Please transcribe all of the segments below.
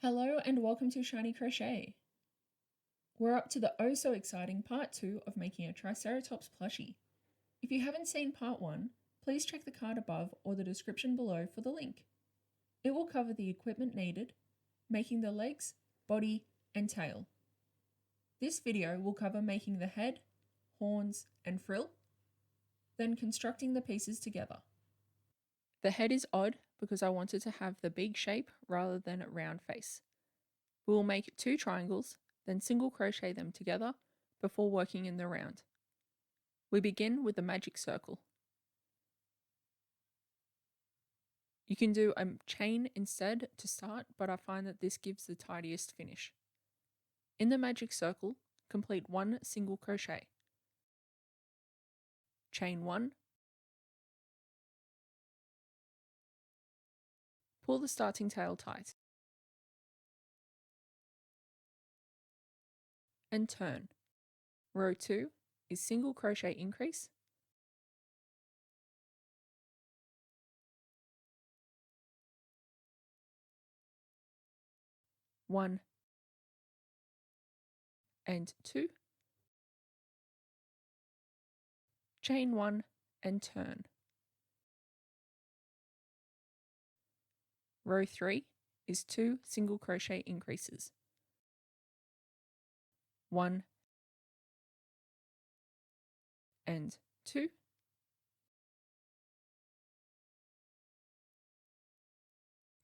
Hello and welcome to Shiny Crochet. We're up to the oh so exciting part 2 of making a Triceratops plushie. If you haven't seen part 1, please check the card above or the description below for the link. It will cover the equipment needed, making the legs, body and tail. This video will cover making the head, horns and frill, then constructing the pieces together. The head is odd because I wanted to have the big shape rather than a round face. We will make 2 triangles, then single crochet them together before working in the round. We begin with the magic circle. You can do a chain instead to start, but I find that this gives the tidiest finish. In the magic circle, complete 1 single crochet. Chain 1. Pull the starting tail tight. And turn. Row 2 is single crochet increase. One and 2. Chain 1 and turn. Row 3 is 2 single crochet increases. 1 and 2.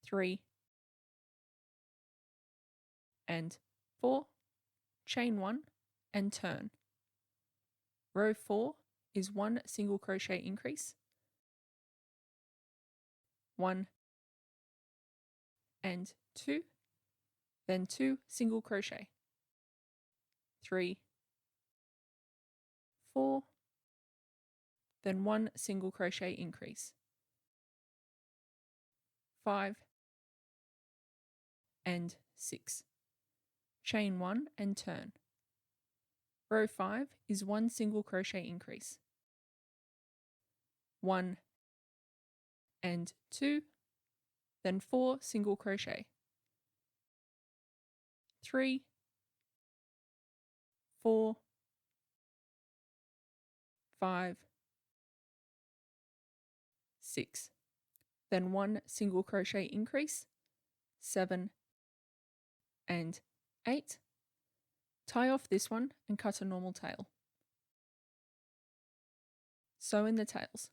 Three and 4. Chain 1 and turn. Row 4 is 1 single crochet increase. 1 and 2. Then 2 single crochet. 3, 4. Then 1 single crochet increase. 5 and 6. Chain 1 and turn. Row 5 is 1 single crochet increase. 1 and 2. Then 4 single crochet. 3, 4, 5, 6. Then 1 single crochet increase. 7 and 8. Tie off this one and cut a normal tail. Sew in the tails.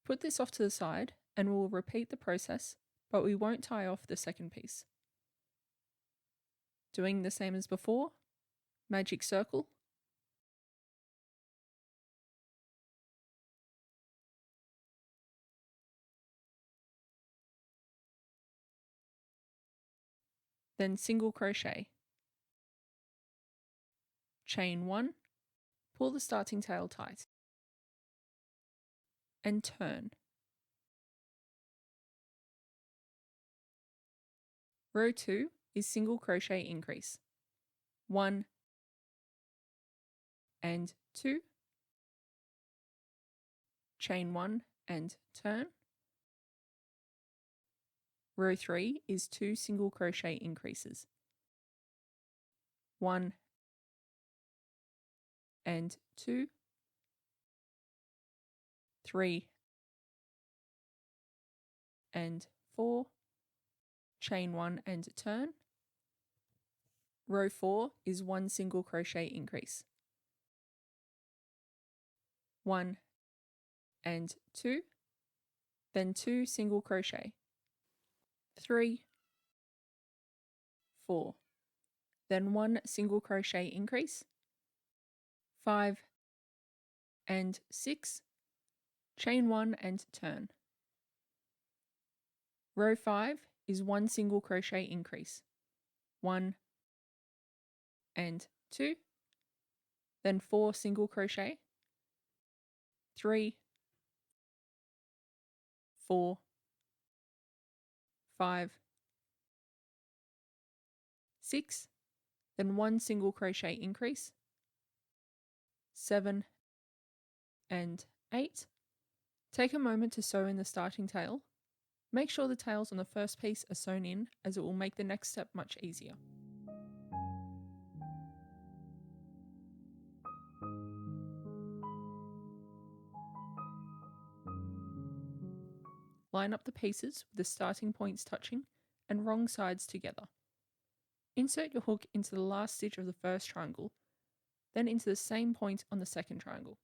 Put this off to the side and we'll repeat the process, but we won't tie off the second piece. Doing the same as before, magic circle, then single crochet, chain 1, pull the starting tail tight, and turn. Row 2 is single crochet increase. 1 and 2. Chain 1 and turn. Row 3 is 2 single crochet increases. 1 and 2. 3 and 4. Chain 1 and turn. Row 4 is 1 single crochet increase. 1 and 2. Then 2 single crochet. 3, 4. Then 1 single crochet increase. 5 and 6. Chain 1 and turn. Row 5 is 1 single crochet increase. 1 and 2. Then 4 single crochet. 3, 4, 5, 6, then 1 single crochet increase, 7 and 8. Take a moment to sew in the starting tail. Make sure the tails on the first piece are sewn in, as it will make the next step much easier. Line up the pieces with the starting points touching and wrong sides together. Insert your hook into the last stitch of the first triangle, then into the same point on the second triangle.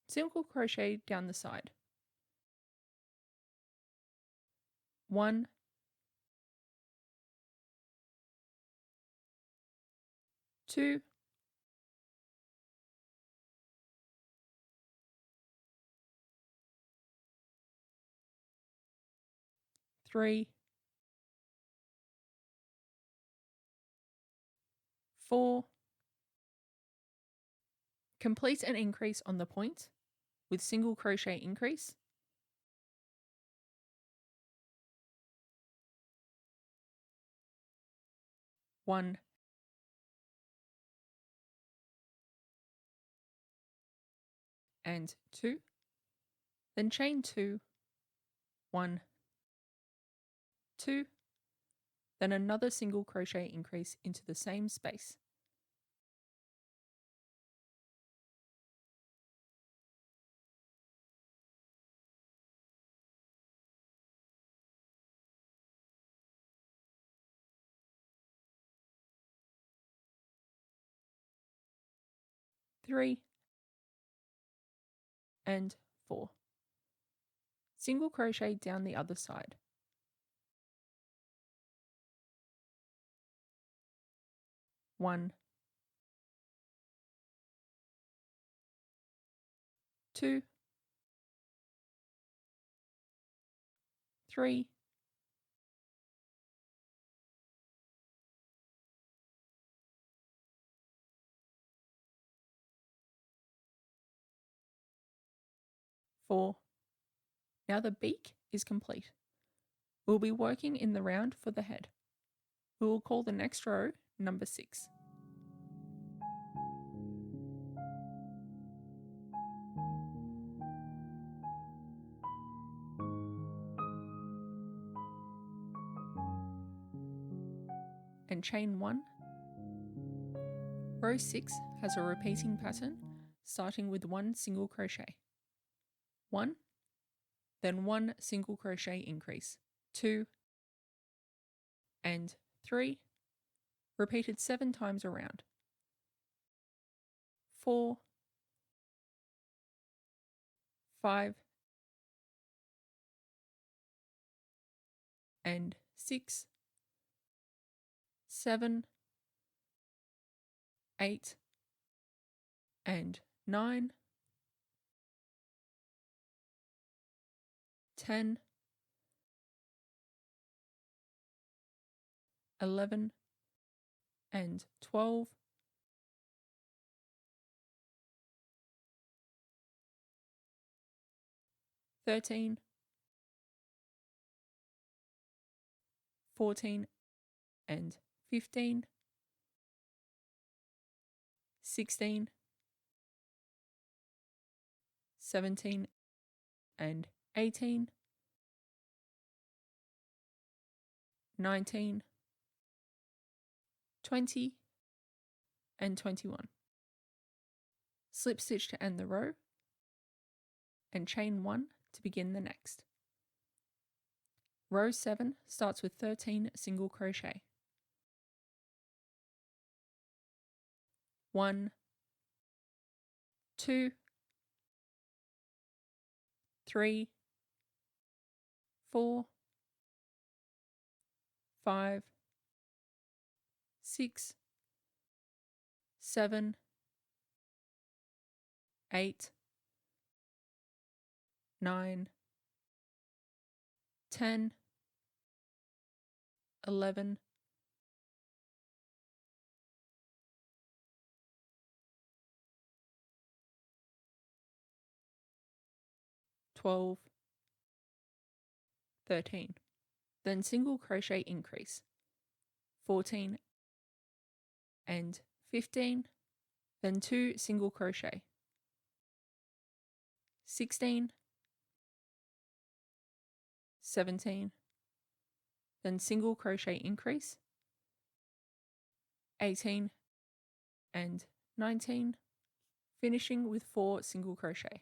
Single crochet down the side. 1, 2, 3, 4. Complete an increase on the point with single crochet increase. 1 and 2. Then chain 2, 1, 2. Then another single crochet increase into the same space. Three and 4. Single crochet down the other side. 1, 2, 3, 4. Now the beak is complete. We'll be working in the round for the head. We will call the next row number 6. And chain 1. Row 6 has a repeating pattern starting with 1 single crochet. 1, then 1 single crochet increase. 2 and 3, repeated 7 times around. 4, 5 and 6, 7, 8 and 9, 10, 11 and 12, 13, 14 and 15, 16, 17 and 18, 19, 20 and 21. Slip stitch to end the row and chain 1 to begin the next. Row 7 starts with 13 single crochet. 1, 2, 3, 4, 5, 6, 7, 8, 9, 10, 11, 12, 13. Then single crochet increase, 14 and 15, then 2 single crochet, 16, 17, then single crochet increase, 18 and 19, finishing with 4 single crochet,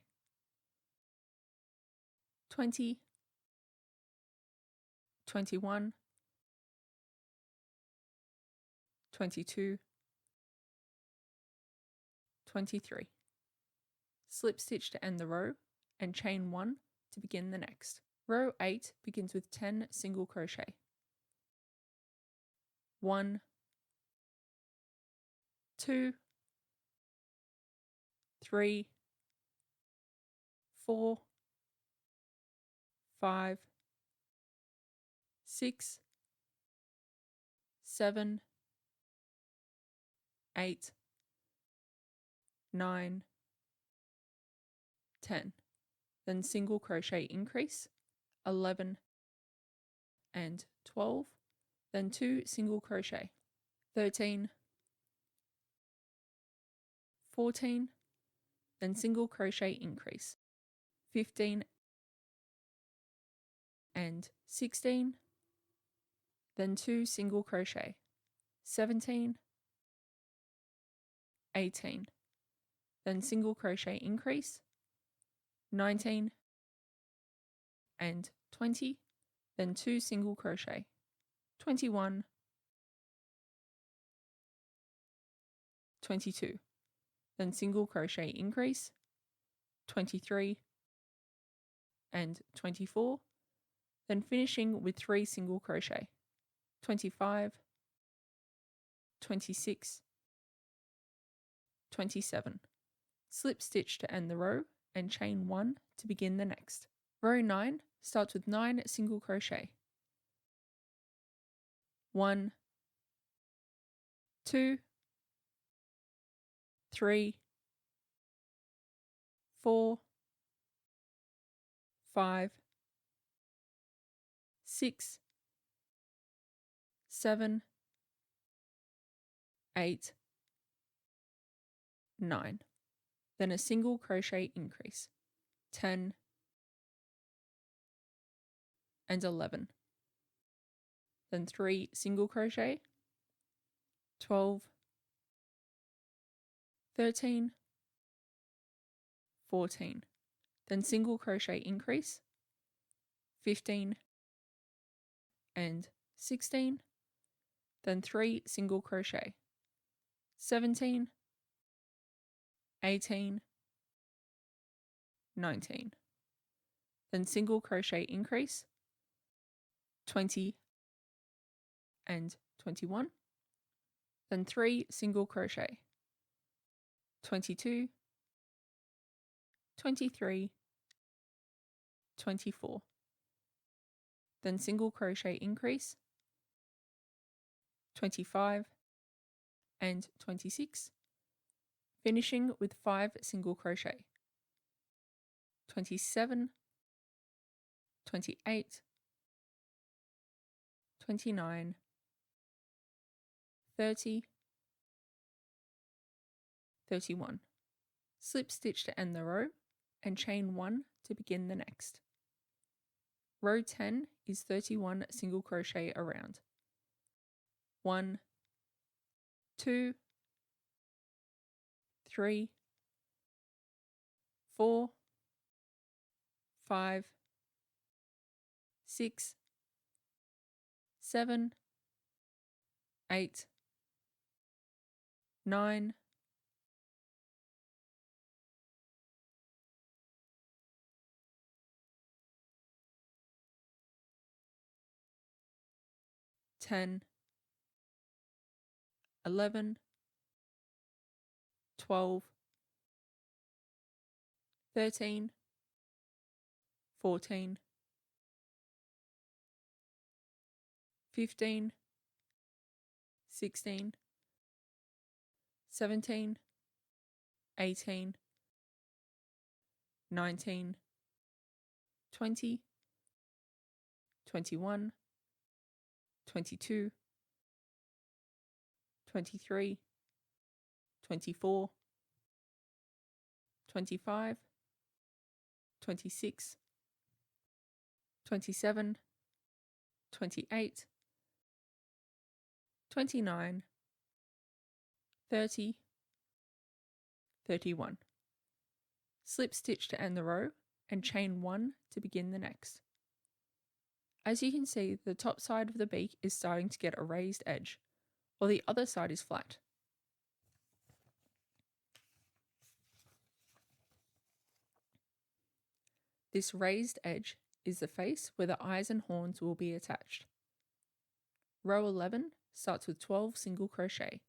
20, 21, 22, 23. Slip stitch to end the row and chain 1 to begin the next. Row 8 begins with 10 single crochet. 1, 2, 3, 4, 5, 6, 7, 8, 9, 10. Then single crochet increase, 11 and 12, then 2 single crochet, 13, 14, then single crochet increase, 15 and 16, then 2 single crochet, 17, 18, then single crochet increase, 19 and 20, then 2 single crochet, 21, 22, then single crochet increase, 23 and 24, then finishing with 3 single crochet, 25, 26, 27. Slip stitch to end the row and chain 1 to begin the next. Row 9 starts with 9 single crochet. 1, 2, 3, 4, 5, 6, 7, 8, 9. Then a single crochet increase, 10 and 11. Then 3 single crochet, 12, 13, 14. Then single crochet increase, 15 and 16. Then 3 single crochet, 17, 18, 19. Then single crochet increase, 20 and 21. Then 3 single crochet, 22, 23, 24. Then single crochet increase, 25 and 26, finishing with 5 single crochet, 27, 28, 29, 30, 31. Slip stitch to end the row and chain 1 to begin the next. Row 10 is 31 single crochet around. 1, 2, 3, 4, 5, 6, 7, 8, 9, 10, 11, 12, 13, 14, 15, 16, 17, 18, 19, 20, 21, 22, 23, 24, 25, 26, 27, 28, 29, 30, 31. Slip stitch to end the row and chain 1 to begin the next. As you can see, the top side of the beak is starting to get a raised edge, while the other side is flat. This raised edge is the face where the eyes and horns will be attached. Row 11 starts with 12 single crochet.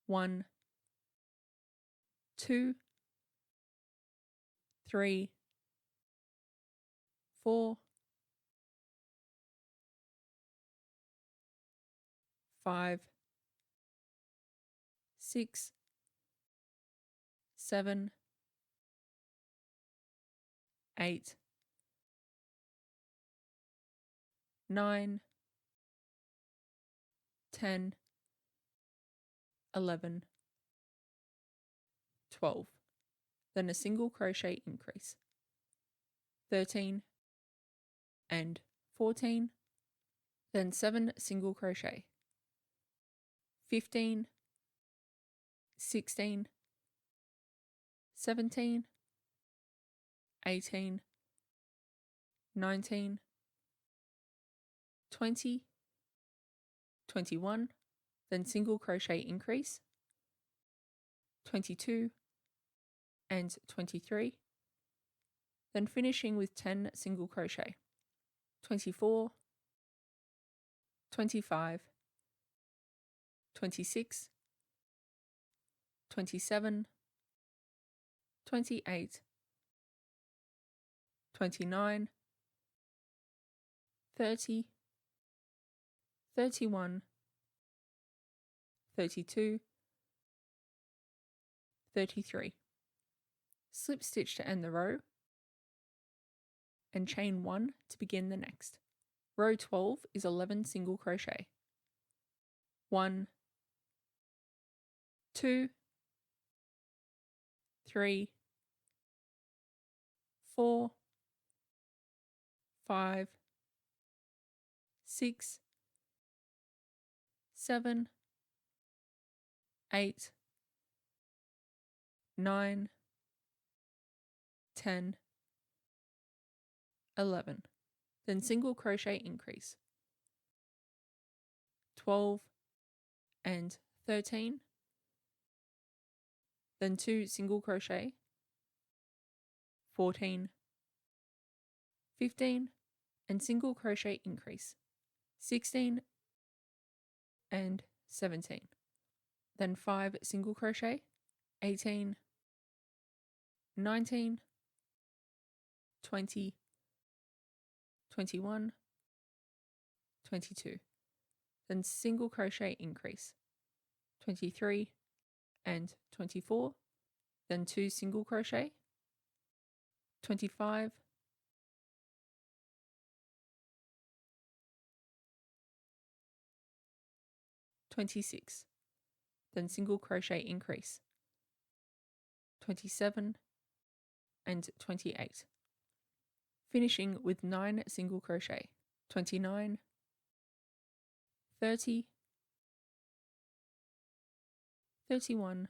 1, 2, 3, 4, 5, 6, 7, 8, 9, 10, 11, 12. Then a single crochet increase. 13 and 14. Then 7 single crochet. 15, 16, 17, 18, 19, 20, 21, then single crochet increase, 22 and 23, then finishing with 10 single crochet, 24, 25, 26, 27, 28, 29, 30, 31, 32, 33. Slip stitch to end the row and chain 1 to begin the next. Row 12 is 11 single crochet. 1, 2, 3, 4, 5, 6, 7, 8, 9, 10, 11. Then single crochet increase. 12 and 13. Then 2 single crochet. 14, 15, and single crochet increase. 16 and 17. Then 5 single crochet. 18, 19, 20, 21, 22. Then single crochet increase. 23 and 24. Then 2 single crochet. 25, 26. Then single crochet increase. 27 and 28. Finishing with 9 single crochet. 29, 30, 31,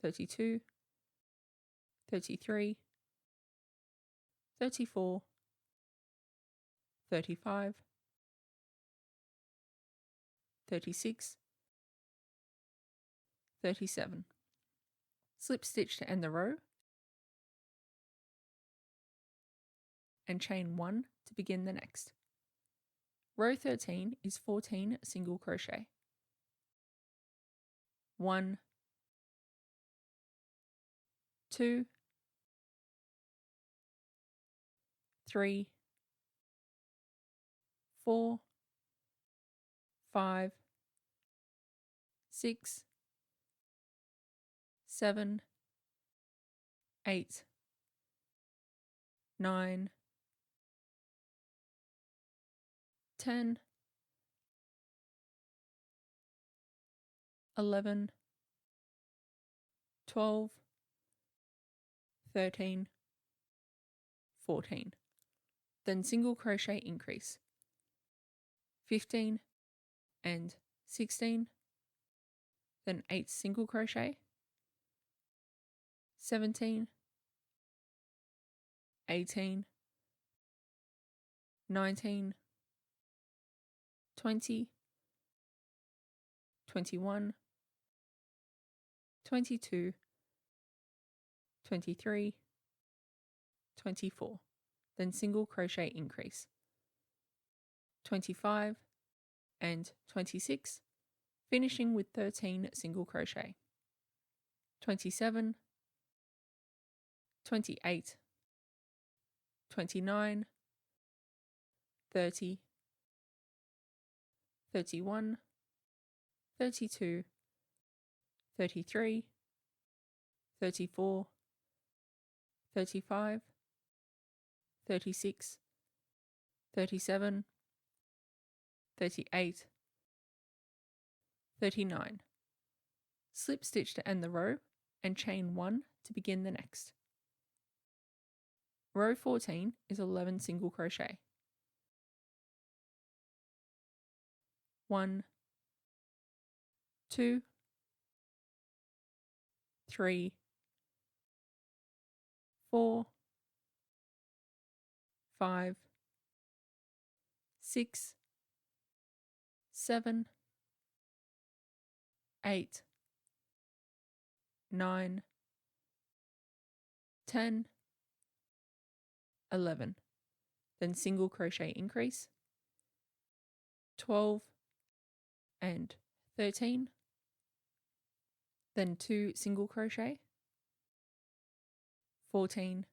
32, 33, 34, 35, 36, 37. Slip stitch to end the row and chain 1 to begin the next. Row 13 is 14 single crochet. 1, 2, 3, 4, 5, 6, 7, 8, 9, 10, 11, 12, 13, 14. Then single crochet increase. 15 and 16. Then 8 single crochet. 17, 18, 19, 20, 21, 22, 23, 24. Then single crochet increase. 25 and 26, finishing with 13 single crochet. 27, 28, 29, 30, 31, 32, 33, 34, 35, 36, 37, 38, 39. Slip stitch to end the row and chain 1 to begin the next. Row 14 is 11 single crochet. 1, 2, 3, 4, 5, 6, 7, 8, 9, 10, 11. Then single crochet increase. 12 and 13. Then 2 single crochet. 14,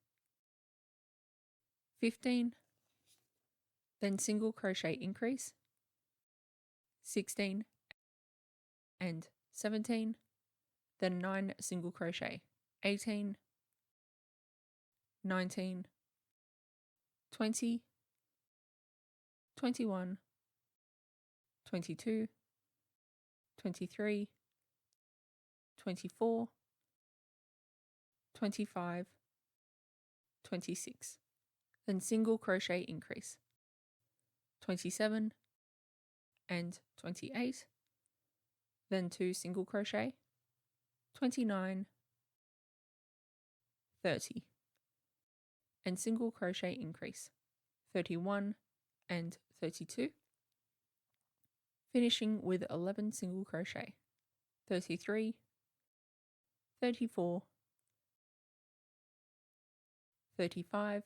15. Then single crochet increase. 16 and 17. Then 9 single crochet. 18, 19, 20, 21, 22, 23, 24, 25, 26. Then single crochet increase. 27 and 28. Then 2 single crochet. 29, 30. And single crochet increase. 31 and 32. Finishing with 11 single crochet. 33, 34, 35,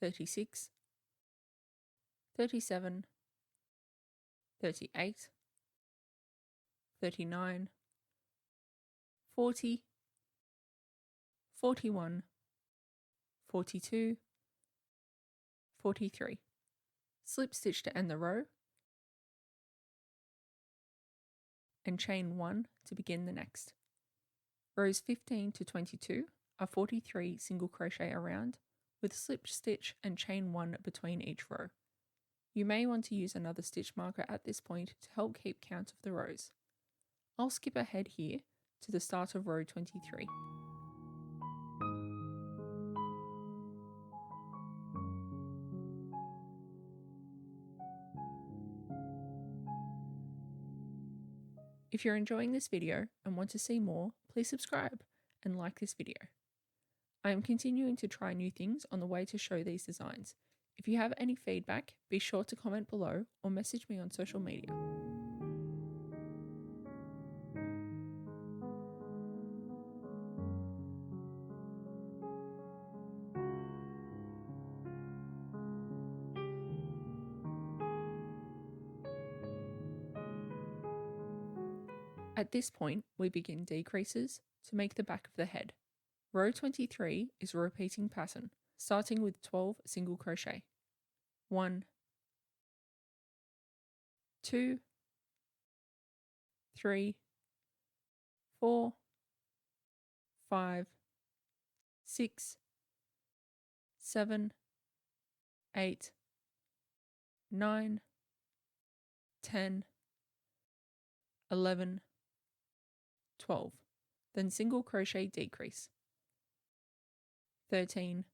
36, 37, 38, 39, 40, 41, 42, 43. Slip stitch to end the row and chain 1 to begin the next. Rows 15 to 22 are 43 single crochet around with slip stitch and chain 1 between each row. You may want to use another stitch marker at this point to help keep count of the rows. I'll skip ahead here to the start of row 23. If you're enjoying this video and want to see more, please subscribe and like this video. I am continuing to try new things on the way to show these designs. If you have any feedback, be sure to comment below or message me on social media. At this point, we begin decreases to make the back of the head. Row 23 is a repeating pattern, starting with 12 single crochet. 1, 2, 3, 4, 5, 6, 7, 8, 9, 10, 11, 12. Then single crochet decrease. 13,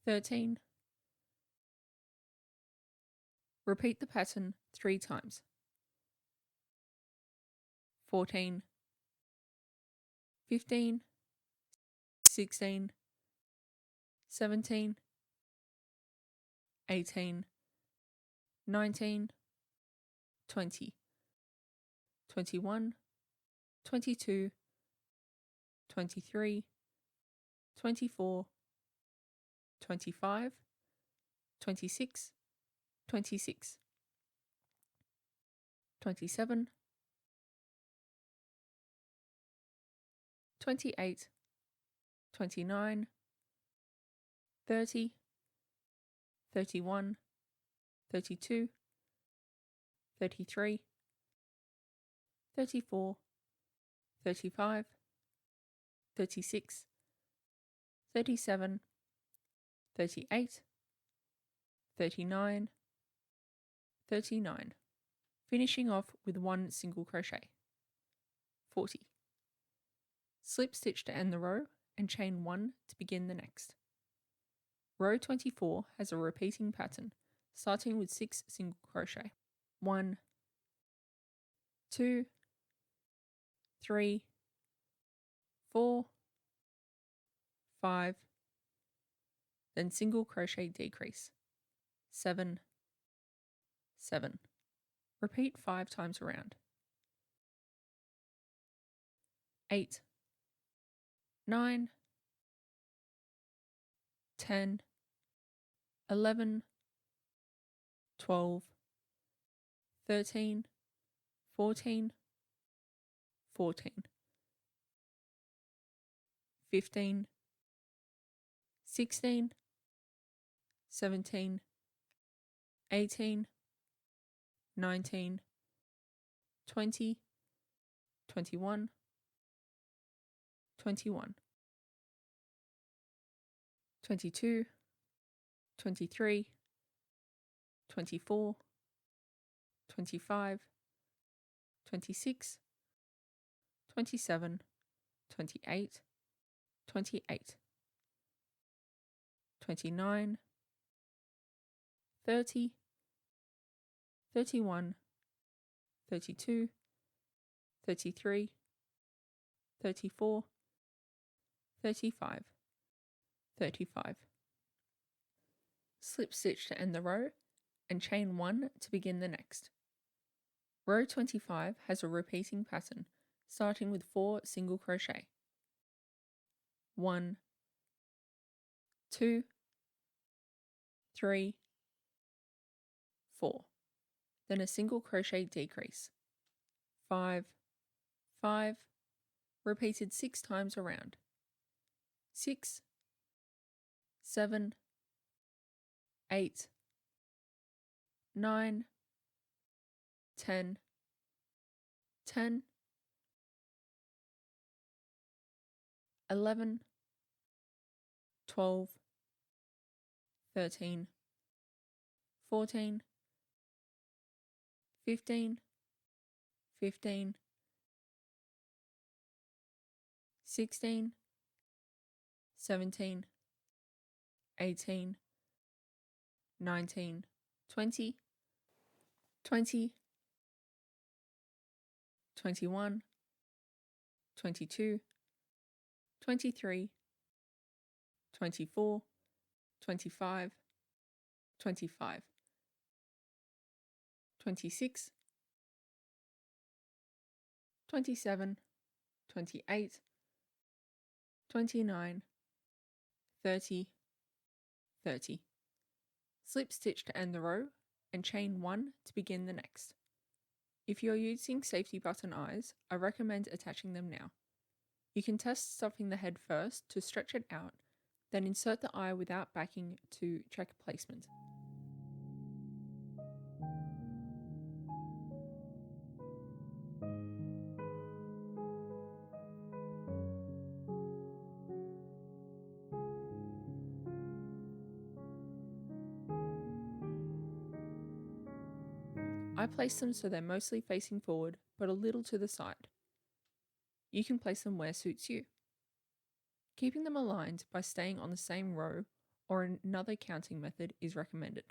13. Repeat the pattern 3 times. 14, 15, 16, 17, 18, 19, 20, 21, 22, 23, 24, 25, 26, 26, 27, 28, 29, 30, 31, 32, 33, 34, 35, 36, 37, 38, 39, 39. Finishing off with 1 single crochet. 40. Slip stitch to end the row and chain 1 to begin the next. Row 24 has a repeating pattern, starting with 6 single crochet. 1, 2, 3, 4, 5, then single crochet decrease. 7, 7. Repeat 5 times around. 8, 9, 10, 11, 12, 13, 14, 14, 15, 16, 17, 18, 19, 20, 21, 21, 22, 23, 24, 25, 26, 27, 28, 28, 29, 30, 31, 32, 33, 34, 35, 35. Slip stitch to end the row and chain 1 to begin the next. Row 25 has a repeating pattern, starting with 4 single crochet. 1, 2, 3, 4. Then a single crochet decrease. 5, 5. Repeated 6 times around. 6, 7, 8, 9, 10, 10, 11, 12, 13, 14, 15, 15, 16, 17, 18, 19, 20, 20, 21, 22, 23, 24, 25, 25, 26, 27, 28, 29, 30, 30. Slip stitch to end the row and chain 1 to begin the next. If you're using safety button eyes, I recommend attaching them now. You can test stuffing the head first to stretch it out, then insert the eye without backing to check placement. I place them so they're mostly facing forward, but a little to the side. You can place them where suits you. Keeping them aligned by staying on the same row or another counting method is recommended.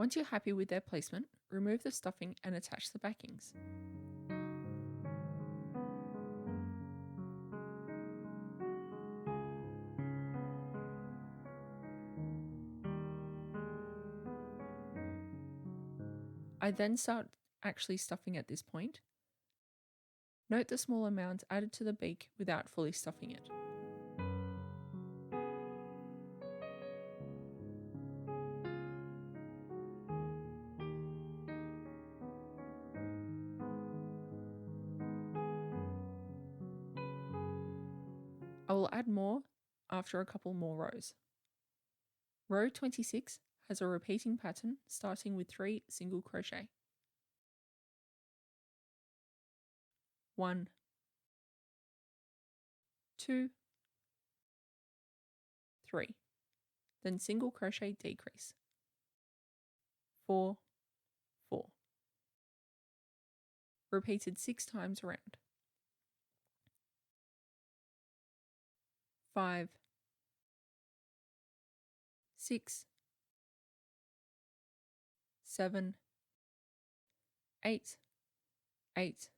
Once you're happy with their placement, remove the stuffing and attach the backings. I then start actually stuffing at this point. Note the small amount added to the beak without fully stuffing it. I will add more after a couple more rows. Row 26 has a repeating pattern starting with 3 single crochet. 1, 2, 3, then single crochet decrease. 4, 4. Repeated 6 times around. 5, 6, 7, 8, 8,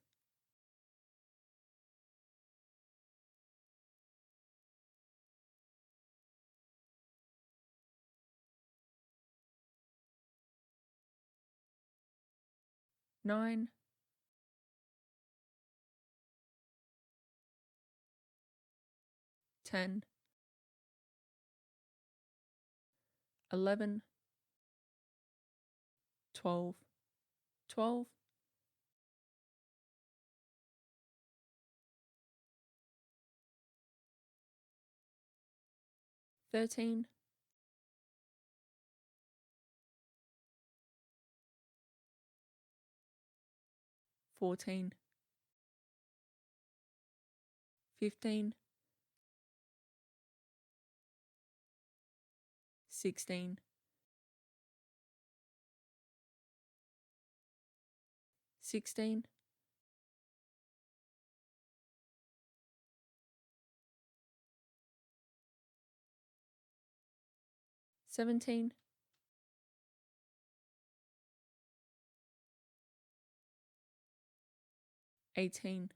9, 10, 11, 12, 12, 13, 14, 15, 16, 16, 17, 18,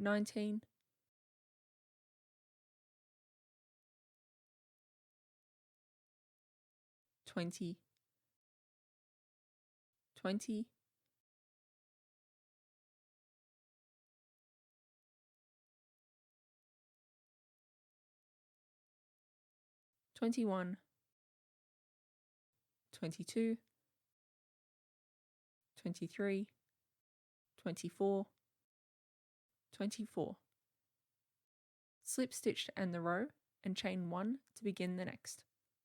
19, 20, 20, 21, 22, 23, 24, 24. Slip stitch to end the row and chain 1 to begin the next.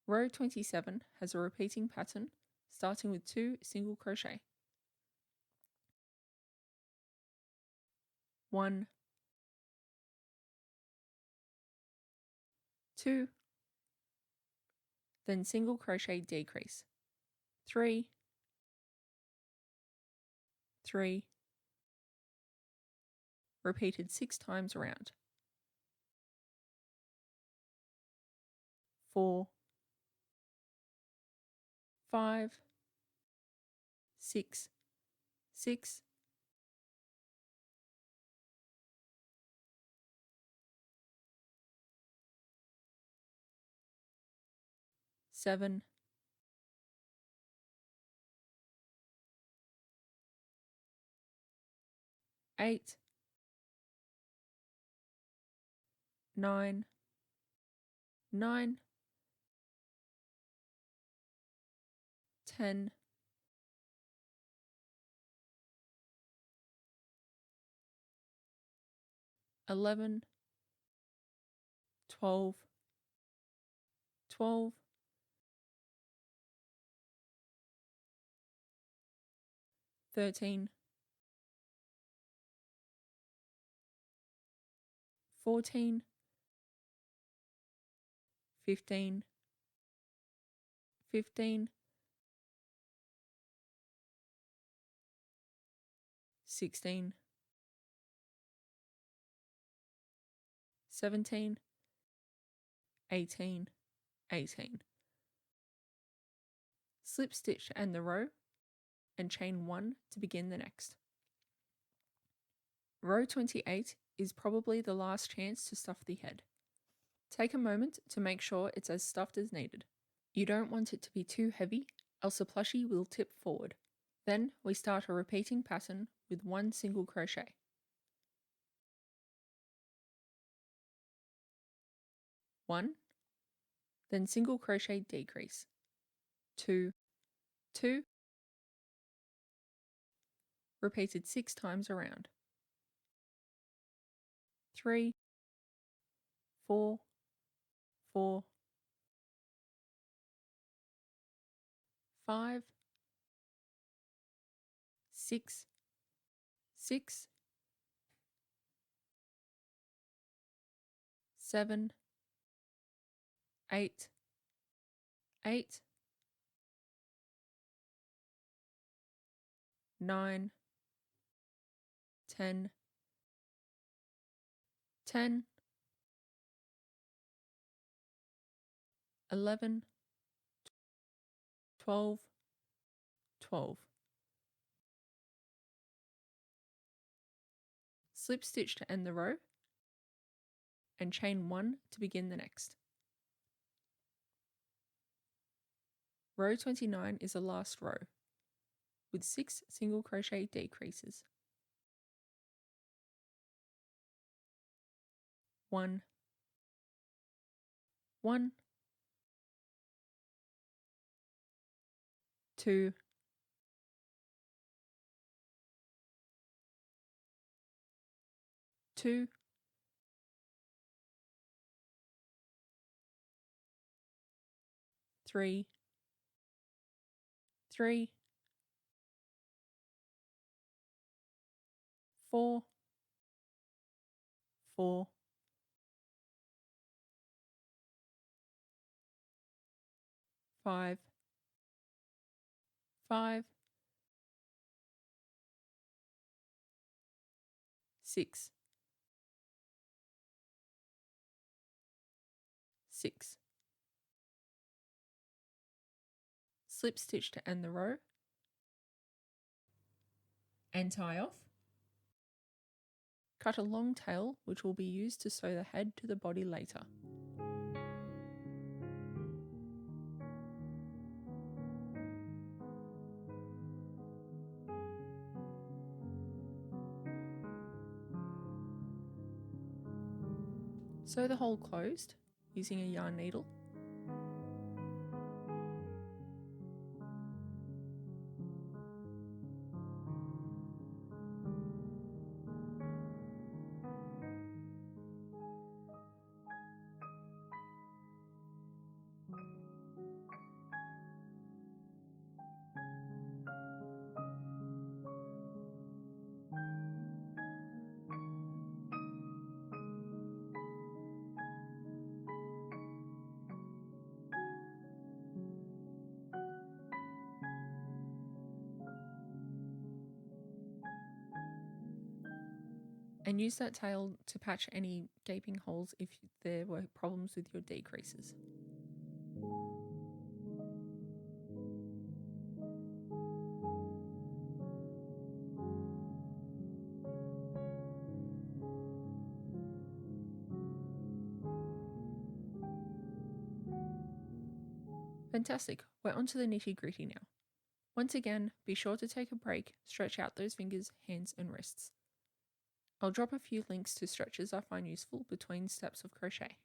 Row 27 has a repeating pattern starting with 2 single crochet. 1, 2, then single crochet decrease. 3, 3, repeated 6 times around. 4, 5, 6, 6, 7, 8, 9, 9, 10, 11, 12, 12, 13, 14, 15, 15, 16, 17, 18, 18. Slip stitch to end the row and chain 1 to begin the next. Row 28 is probably the last chance to stuff the head. Take a moment to make sure it's as stuffed as needed. You don't want it to be too heavy, else the plushie will tip forward. Then we start a repeating pattern with 1 single crochet. 1, then single crochet decrease. 2, 2, repeated 6 times around. 3, 4, 4, 5, 6, 6, 7, 8, 8, 9, 10, 10, 11, 12, 12. Slip stitch to end the row and chain 1 to begin the next. Row 29 is the last row with 6 single crochet decreases. 1, 1, 2, 2, 3, 3, 4, 4, 5, 5, 6, 6. Slip stitch to end the row and tie off. Cut a long tail which will be used to sew the head to the body later. Sew the hole closed using a yarn needle. And use that tail to patch any gaping holes if there were problems with your decreases. Fantastic, we're onto the nitty gritty now. Once again, be sure to take a break, stretch out those fingers, hands and wrists. I'll drop a few links to stretches I find useful between steps of crochet.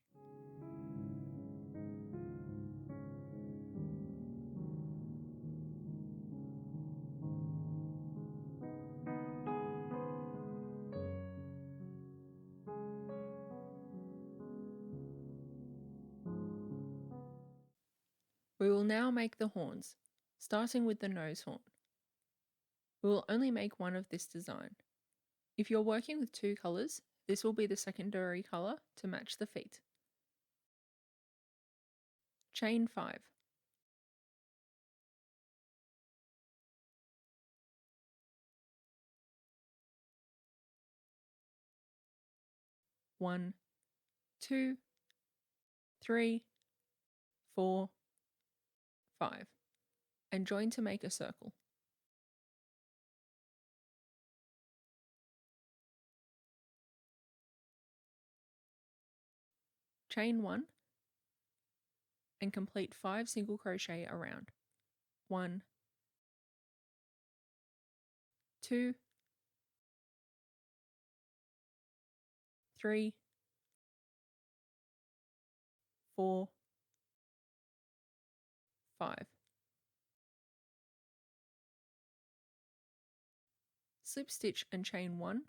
We will now make the horns, starting with the nose horn. We will only make one of this design. If you're working with two colours, this will be the secondary colour to match the feet. Chain 5. 1, 2, 3, 4, 5, and join to make a circle. Chain 1 and complete 5 single crochet around. 1, 2, 3, 4, 5. Slip stitch and chain 1.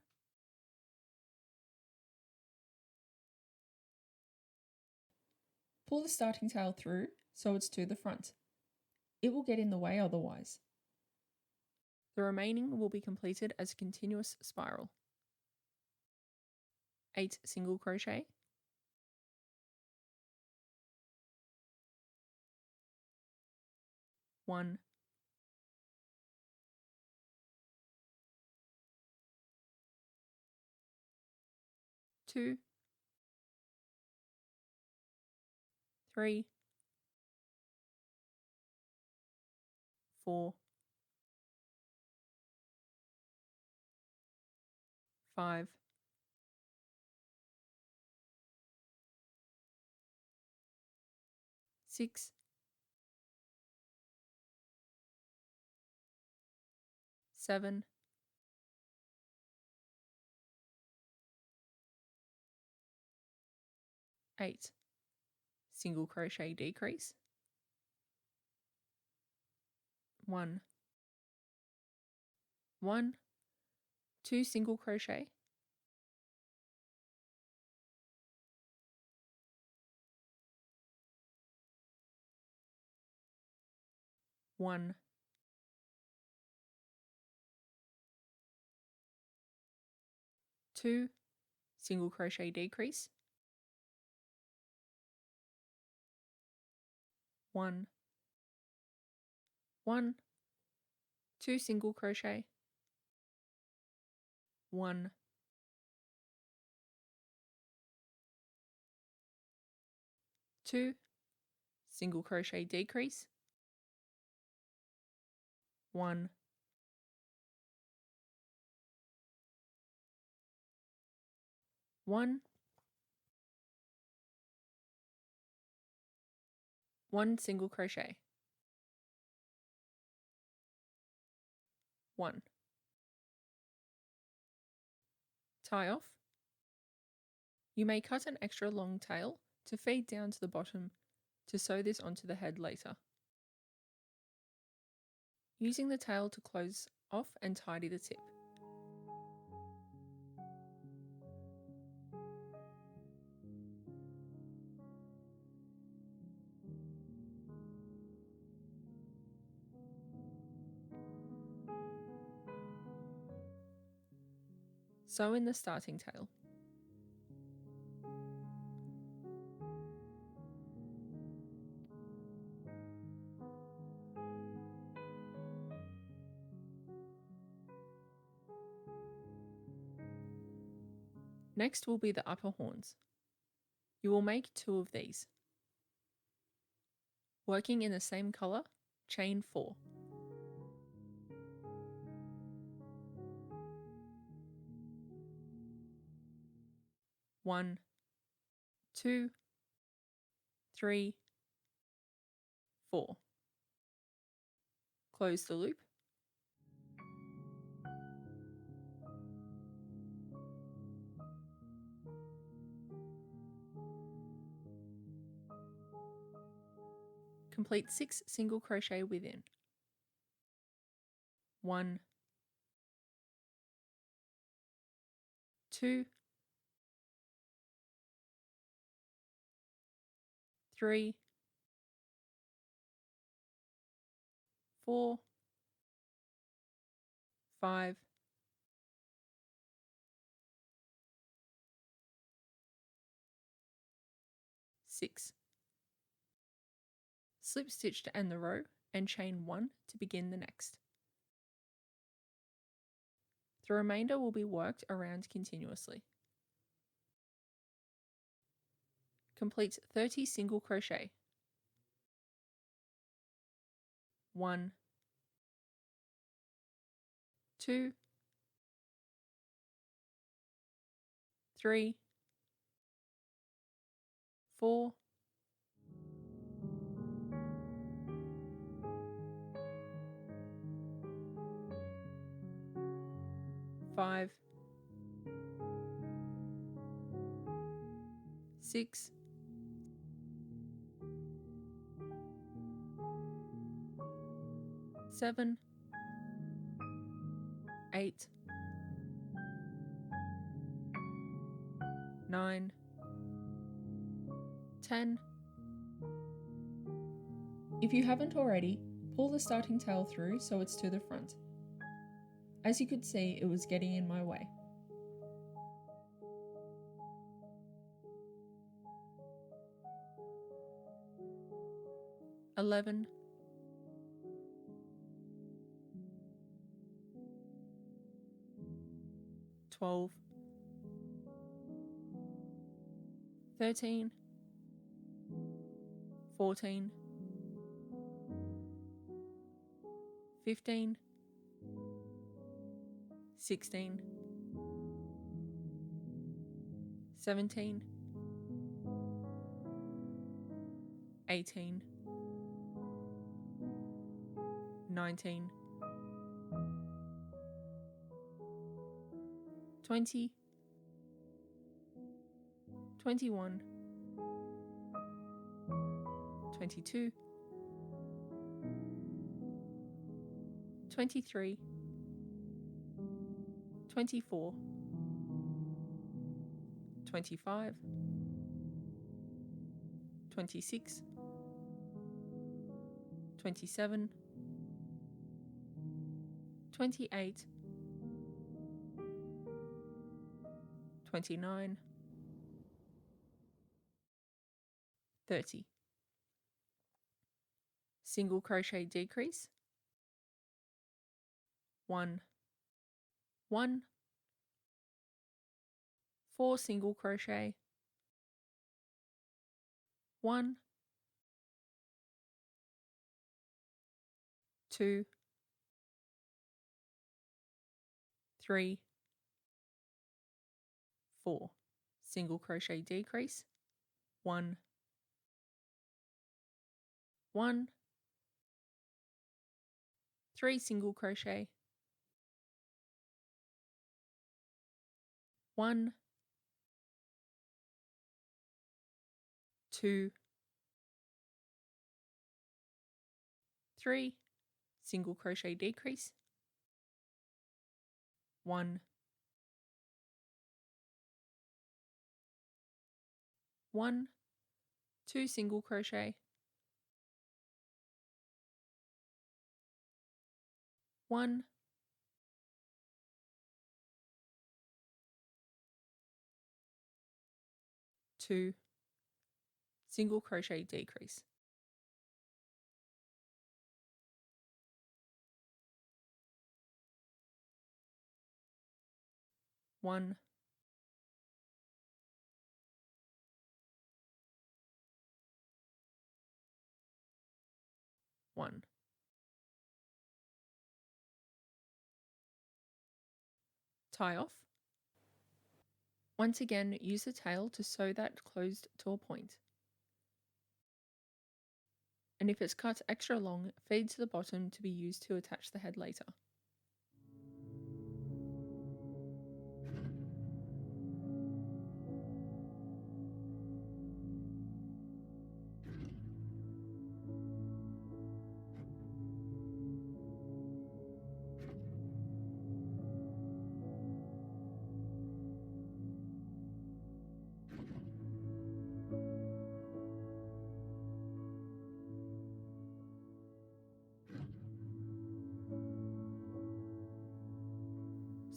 Pull the starting tail through so it's to the front. It will get in the way otherwise. The remaining will be completed as a continuous spiral. 8 single crochet, 1, 2, 3, 4, 5, 6, 7, 8. Single crochet decrease, 1, 1, 2 single crochet, 1, 2 single crochet decrease, 1, 1, 2 single crochet, 1, 2 single crochet decrease, 1, 1, 1 single crochet, 1. Tie off. You may cut an extra long tail to feed down to the bottom to sew this onto the head later. Using the tail to close off and tidy the tip. Sew in the starting tail. Next will be the upper horns. You will make 2 of these. Working in the same colour, chain 4. 1, 2, 3, 4. Close the loop. Complete 6 single crochet within. 1, 2, 3, 4, 5, 6. Slip stitch to end the row and chain 1 to begin the next. The remainder will be worked around continuously. Complete 30 single crochet. 1, 2, 3, 4, 5, 6, 7, 8, 9, 10. If you haven't already, pull the starting tail through so it's to the front. As you could see, it was getting in my way. 11, 12, 13, 14, 15, 16, 17, 18, 19, 20, 21, 22, 23, 24, 25, 26, 27, 28, 29, 30. Single crochet decrease, 1, 1, 4 single crochet, 1, 2, 3, 4 single crochet decrease, 1, 1, 3 single crochet, 1, 2, 3 single crochet decrease, 1, 1, 2 single crochet, 1, 2 single crochet decrease. 1, 1. Tie off. Once again, use the tail to sew that closed to a point. And if it's cut extra long, feed to the bottom to be used to attach the head later.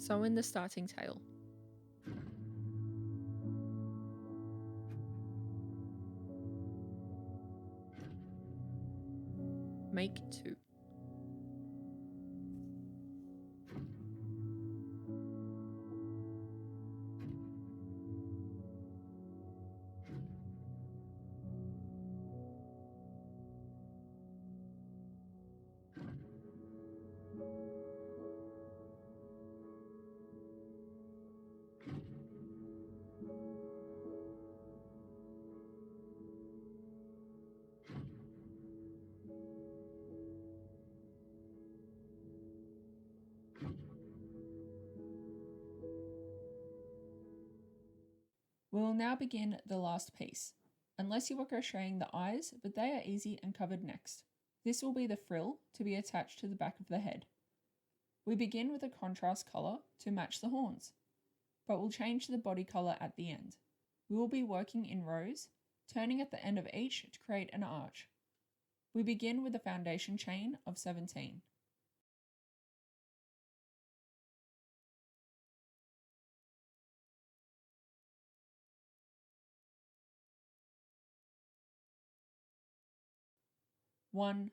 Sew in the starting tail. Make 2. We will now begin the last piece, unless you are crocheting the eyes, but they are easy and covered next. This will be the frill to be attached to the back of the head. We begin with a contrast colour to match the horns, but we'll change the body colour at the end. We will be working in rows, turning at the end of each to create an arch. We begin with a foundation chain of 17. One,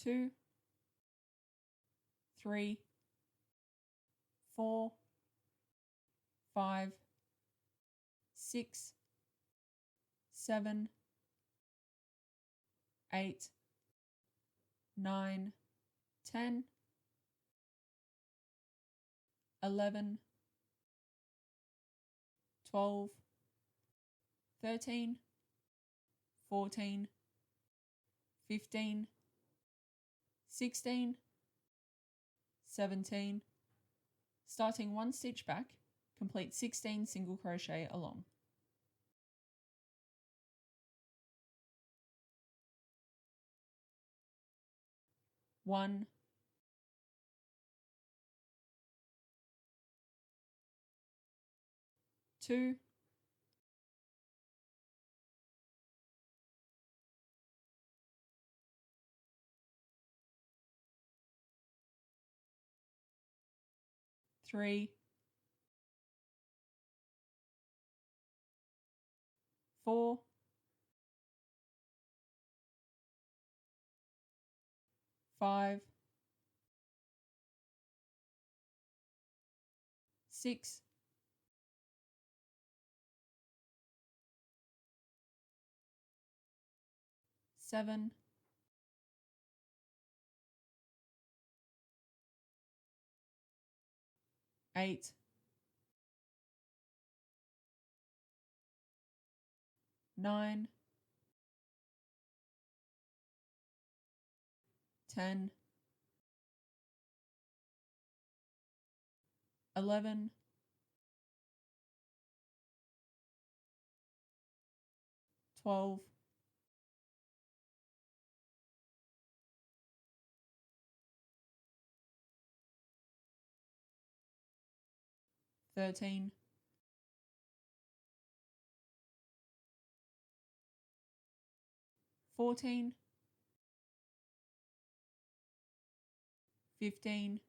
2, 3, 4, 5, 6, 7, 8, 9, 10, 11, 12, 13, 14, 15, 16, 17. Starting 1 stitch back, complete 16 single crochet along. One, 2, 3, 4, 5, 6, 7, 8, 9, 10, 11, 12, 13, 14, 15,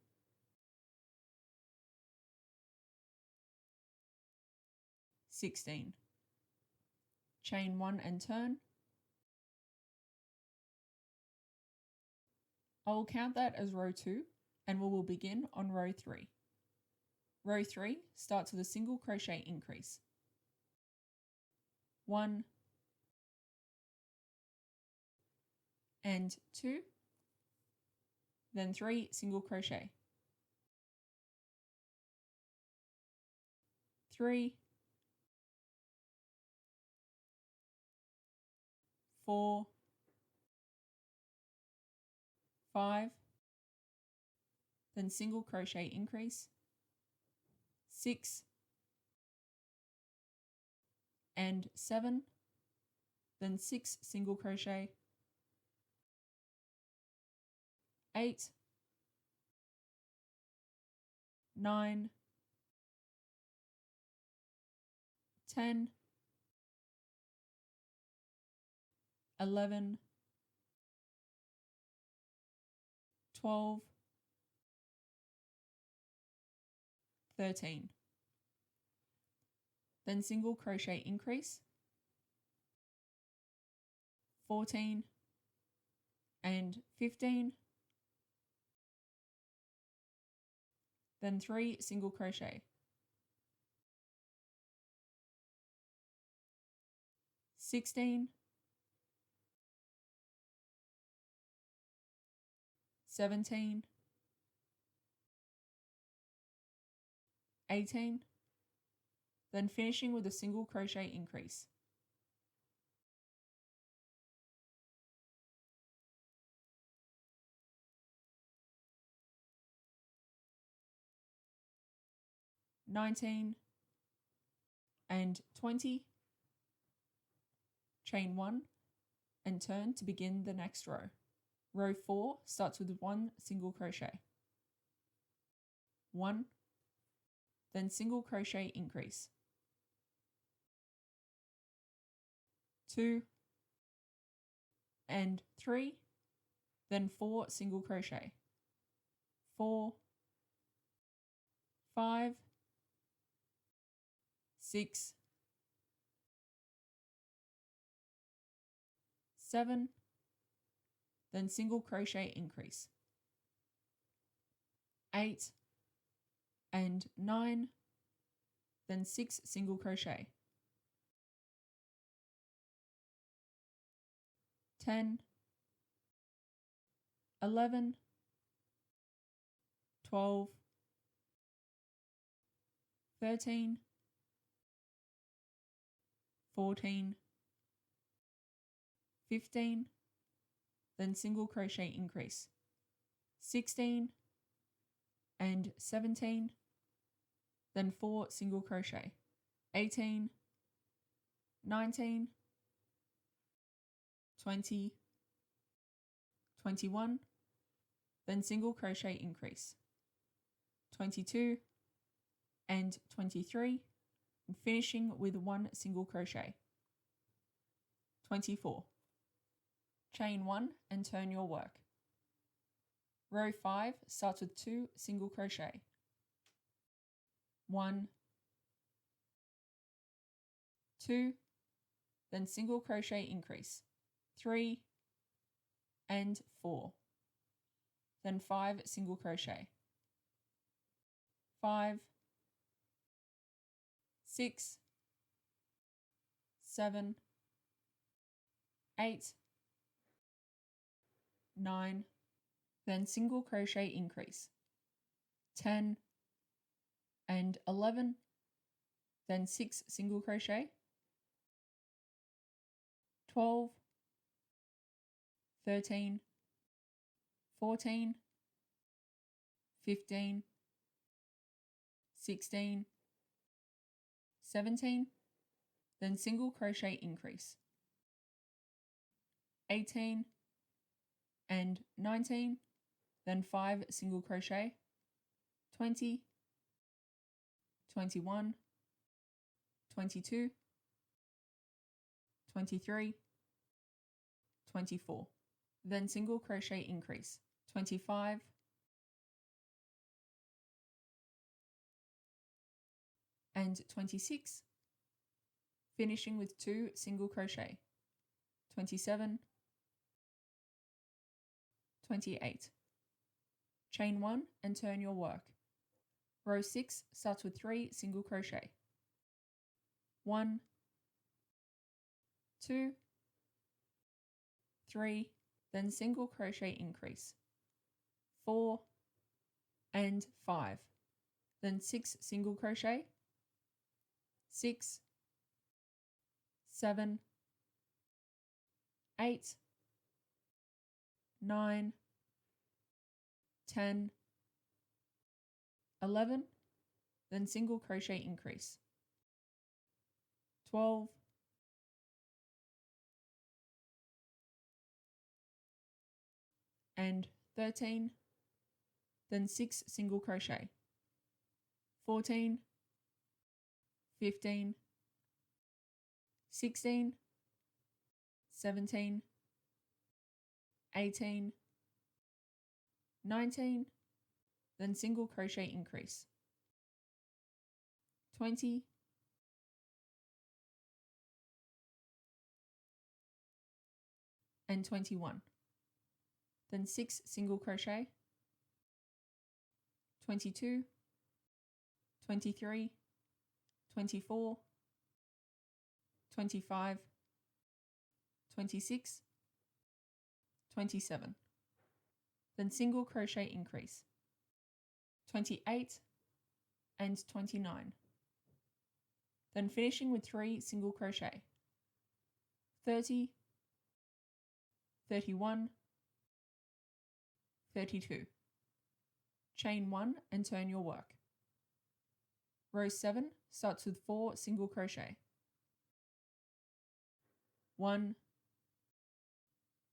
16. Chain 1 and turn. I will count that as row 2 and we will begin on row 3. Row 3 starts with a single crochet increase. 1 and 2, then 3 single crochet. 3, 4, 5, then single crochet increase. 6 and 7, then 6 single crochet. 8, 9, 10, 11, 12, 13. Then single crochet increase, 14 and 15, then 3 single crochet, 16, 17, 18, then finishing with a single crochet increase. $19 and 20, chain 1 and turn to begin the next row. Row 4 starts with 1 single crochet, 1, then single crochet increase, 2 and 3, then 4 single crochet, 4, 5, 6, 7, then single crochet increase, 8 and 9, then 6 single crochet, 10, 11, 12, 13, 14, 15, then single crochet increase, 16 and 17, then 4 single crochet, 18, 19, 20, 21, then single crochet increase, 22 and 23, and finishing with 1 single crochet, 24. Chain 1 and turn your work. Row 5 starts with 2 single crochet, 1, 2, then single crochet increase, 3 and 4, then 5 single crochet, 5, 6, 7, 8, 9, then single crochet increase, 10 and 11, then 6 single crochet, 12, 13, 14, 15, 16, 17, then single crochet increase, 18 and 19, then 5 single crochet, 20, 21, 22, 23, 24, then single crochet increase, 25, and 26, finishing with 2 single crochet, 27, 28. Chain 1 and turn your work. Row 6 starts with 3 single crochet, 1, 2, 3, then single crochet increase, 4 and 5, then 6 single crochet, 6, 7, 8, 9, 10, 11, then single crochet increase, 12, and 13, then 6 single crochet, 14, 15, 16, 17, 18, 19, then single crochet increase, 20, and 21. Then 6 single crochet, 22, 23, 24, 25, 26, 27. Then single crochet increase, 28 and 29. Then finishing with 3 single crochet, 30, 31, 32. Chain 1 and turn your work. Row 7 starts with 4 single crochet. 1,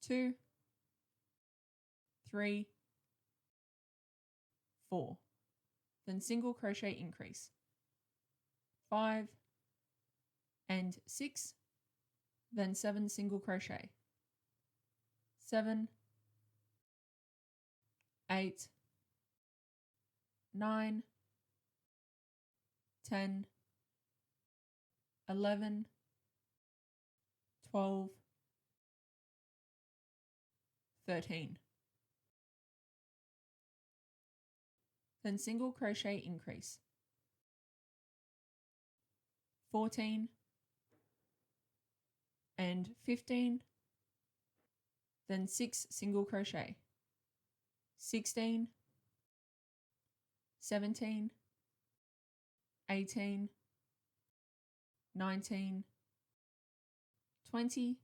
2, 3, 4. Then single crochet increase. 5 and 6, then 7 single crochet. 7, 8, 9, 10, 11, 12, 13. Then single crochet increase. 14 and 15, then 6 single crochet. 16, 17, 18, 19, 20,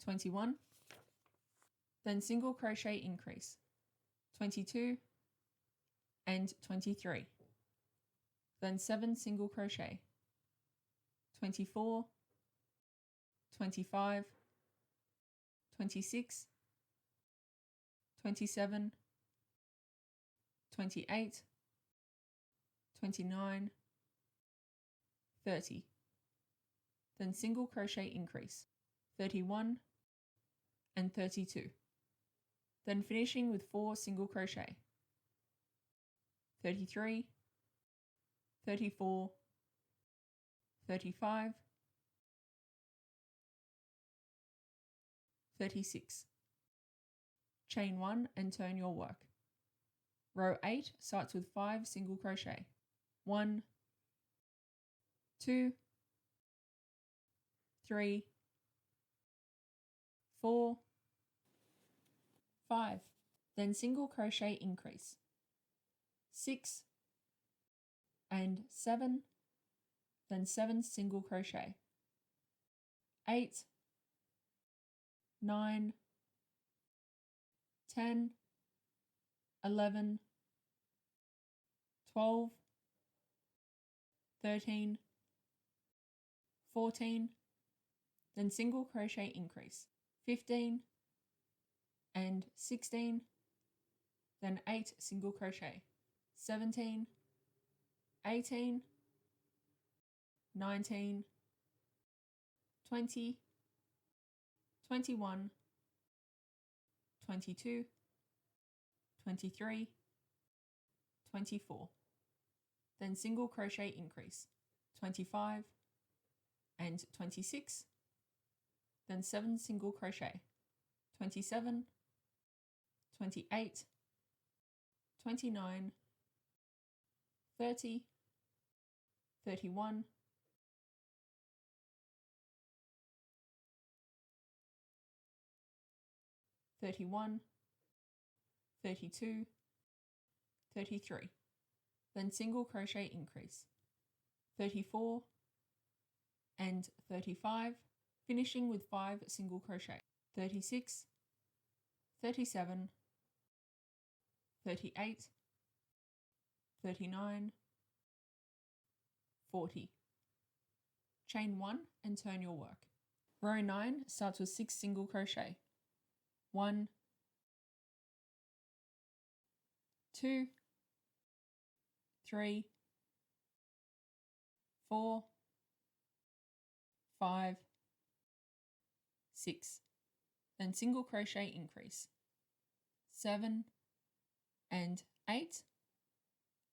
21, then single crochet increase. 22 and 23, then 7 single crochet. 24, 25, 26, 27, 28, 29, 30. Then single crochet increase, 31 and 32. Then finishing with 4 single crochet, 33, 34, 35, 36. Chain 1 and turn your work. Row 8 starts with 5 single crochet. 1, 2, 3, 4, 5. Then single crochet increase. 6 and 7, then 7 single crochet. 8, 9, 10, 11, 12, 13, 14, then single crochet increase. 15 and 16, then 8 single crochet. 17, 18, 19, 20, 21, 22, 23, 24. Then single crochet increase. 25 and 26, then 7 single crochet. 27, 28, 29, 30, 31, 31, 32, 33. Then single crochet increase. 34 and 35, finishing with 5 single crochet. 36, 37, 38, 39, 40. Chain 1 and turn your work. Row 9 starts with 6 single crochet. 1, 2, 3, 4, 5, 6. Then single crochet increase. 7 and 8,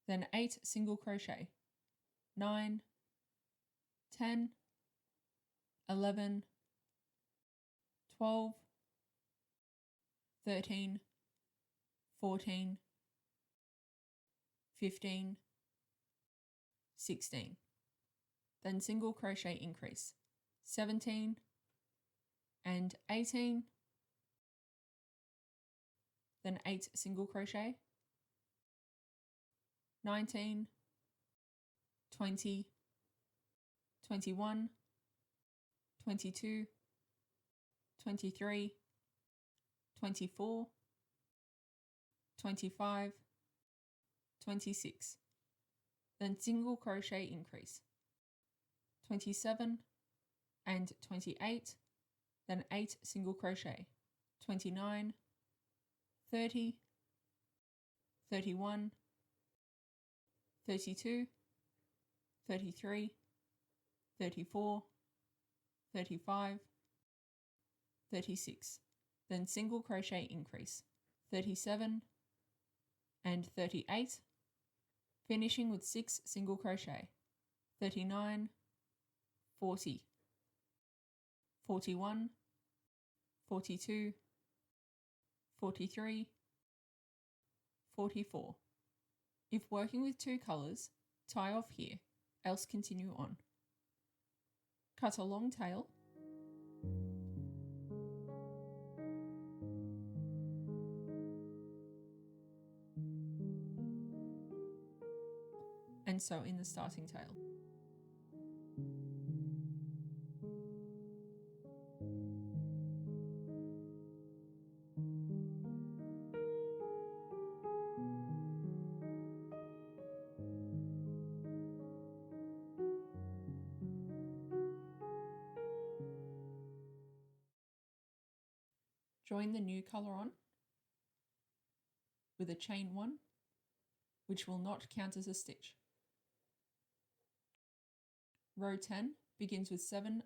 then 8 single crochet. 9, 10, 11, 12, 13, 14, 15, 16. Then single crochet increase, 17 and 18, then 8 single crochet, 19, 20, 21, 22, 23, 24, 25, 26. Then single crochet increase, 27 and 28, then 8 single crochet, 29, 30, 31, 32, 33, 34, 35, 36. Then single crochet increase, 37 and 38, finishing with 6 single crochet, 39, 40, 41, 42, 43, 44. If working with 2 colours, tie off here, else continue on. Cut a long tail, and sew in the starting tail. Join the new colour on with a chain 1, which will not count as a stitch. Row 10 begins with 7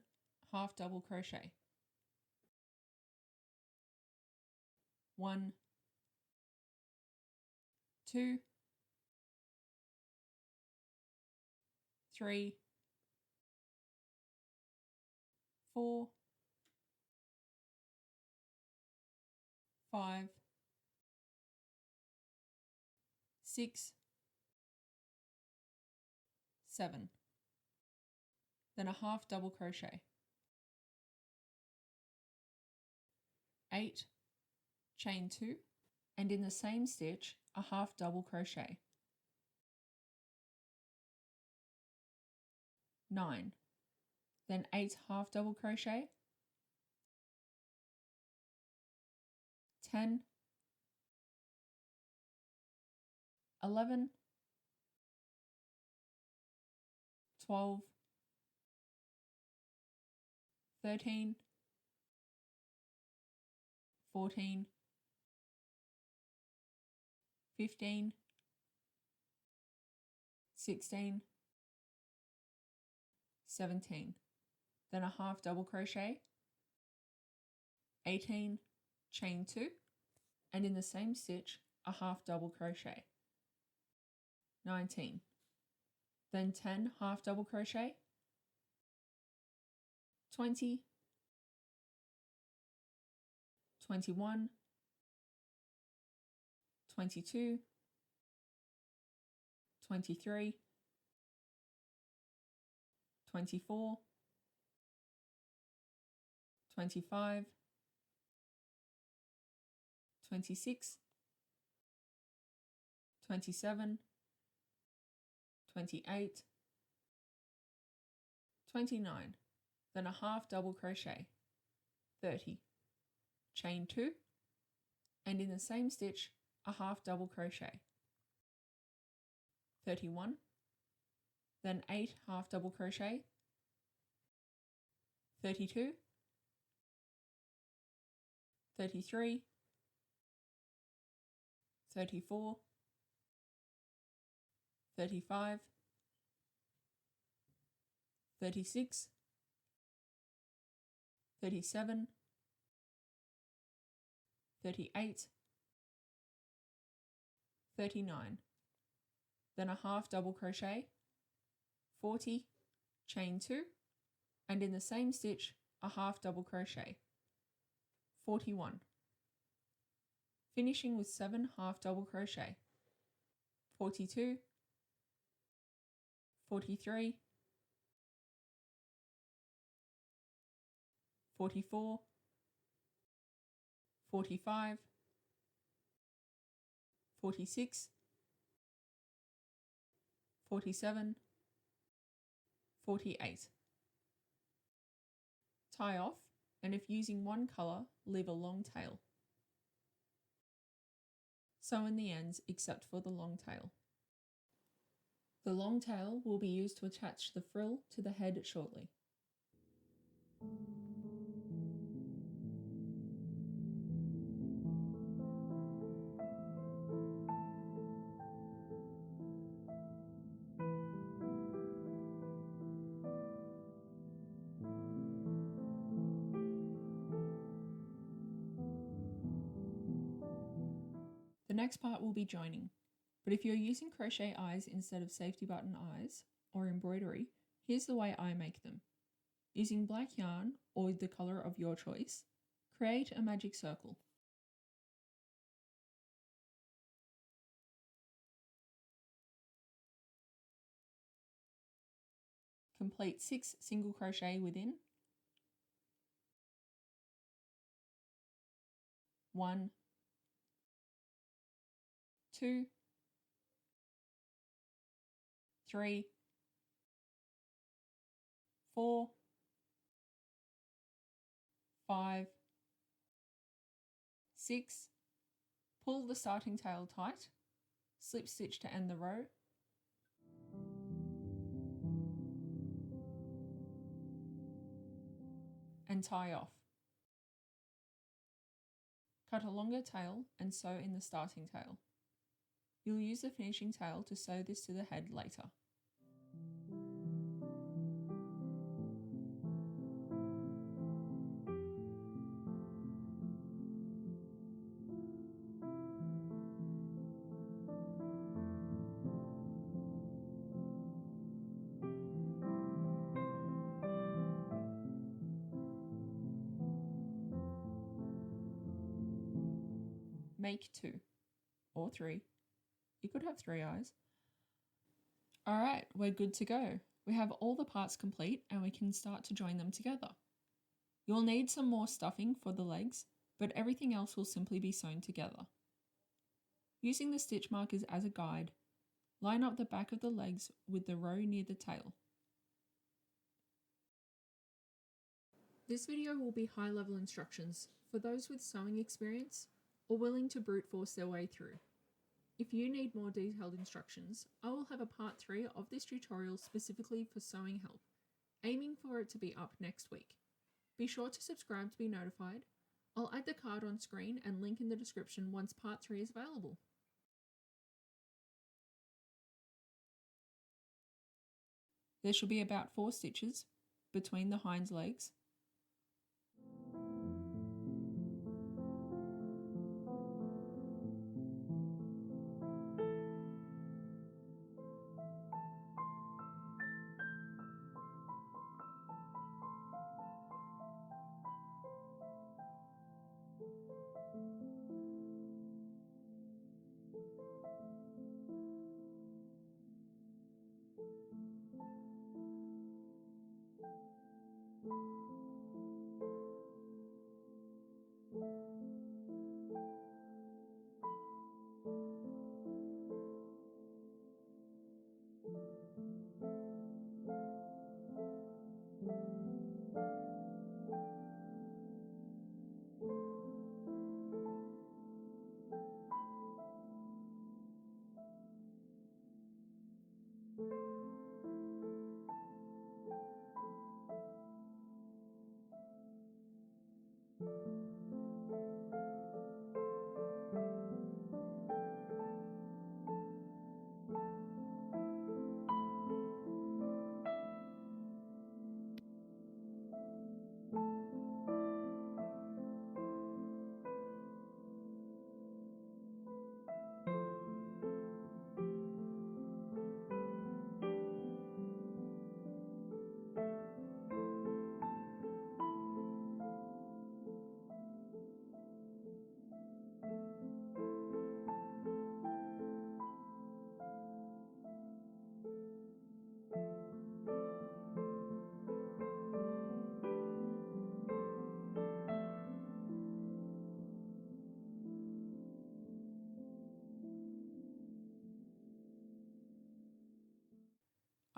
half double crochet. 1, 2, 3, 4, 5, 6, 7. Then a half double crochet. 8, chain 2, and in the same stitch, a half double crochet. 9, then 8 half double crochet. 10, 11, 12, 13, 14, 15, 16, 17. Then a half double crochet. 18, chain 2, and in the same stitch, a half double crochet. 19. Then 10 half double crochet. 20, 21, 22, 23, 24, 25, 26, 27, 28, 29, then a half double crochet, 30, chain 2, and in the same stitch, a half double crochet, 31, then 8 half double crochet, 32, 33, 34, 35, 36, 37, 38, 39, then a half double crochet, 40, chain 2, and in the same stitch, a half double crochet, 41. Finishing with 7 half double crochet, 42, 43, 44, 45, 46, 47, 48. Tie off, and if using one colour, leave a long tail. Sew in the ends except for the long tail. The long tail will be used to attach the frill to the head shortly. The next part will be joining, but if you're using crochet eyes instead of safety button eyes or embroidery, here's the way I make them. Using black yarn or the colour of your choice, create a magic circle. Complete 6 single crochet within, 1, 2, 3, 4, 5, 6, pull the starting tail tight, slip stitch to end the row, and tie off. Cut a longer tail and sew in the starting tail. You'll use the finishing tail to sew this to the head later. Make 2 or 3. You could have 3 eyes. Alright, we're good to go. We have all the parts complete and we can start to join them together. You'll need some more stuffing for the legs, but everything else will simply be sewn together. Using the stitch markers as a guide, line up the back of the legs with the row near the tail. This video will be high-level instructions for those with sewing experience or willing to brute force their way through. If you need more detailed instructions, I will have a part 3 of this tutorial specifically for sewing help, aiming for it to be up next week. Be sure to subscribe to be notified. I'll add the card on screen and link in the description once part 3 is available. There should be about 4 stitches between the hind legs.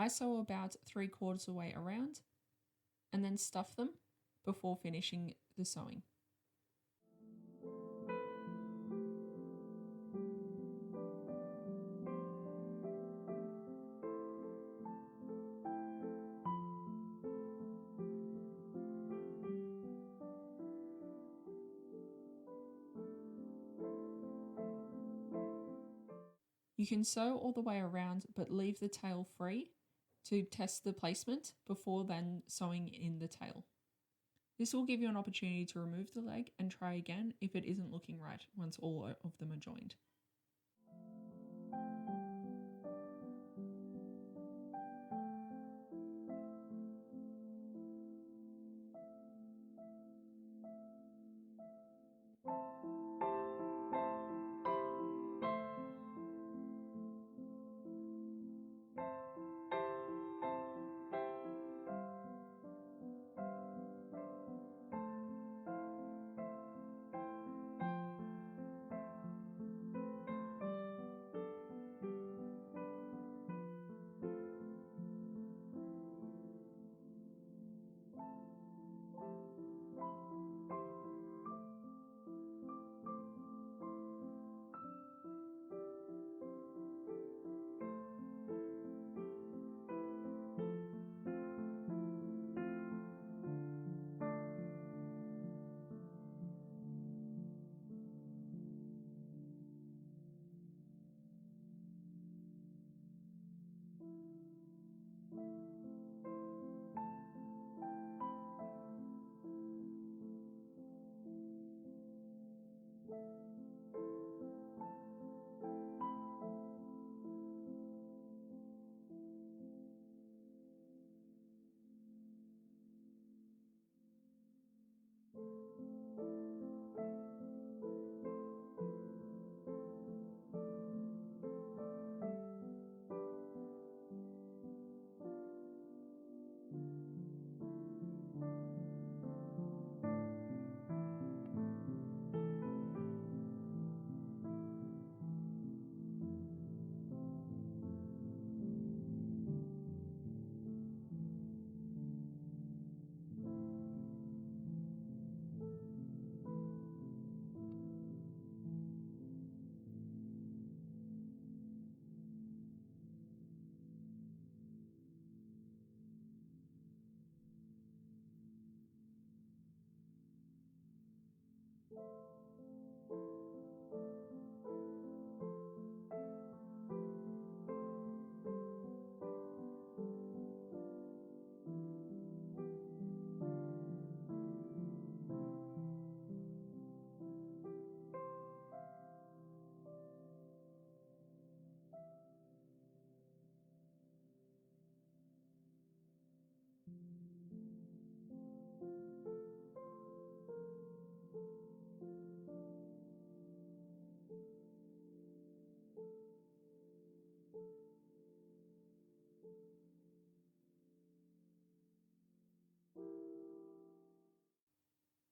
I sew about 3/4 of the way around and then stuff them before finishing the sewing. You can sew all the way around but leave the tail free to test the placement before then sewing in the tail. This will give you an opportunity to remove the leg and try again if it isn't looking right once all of them are joined.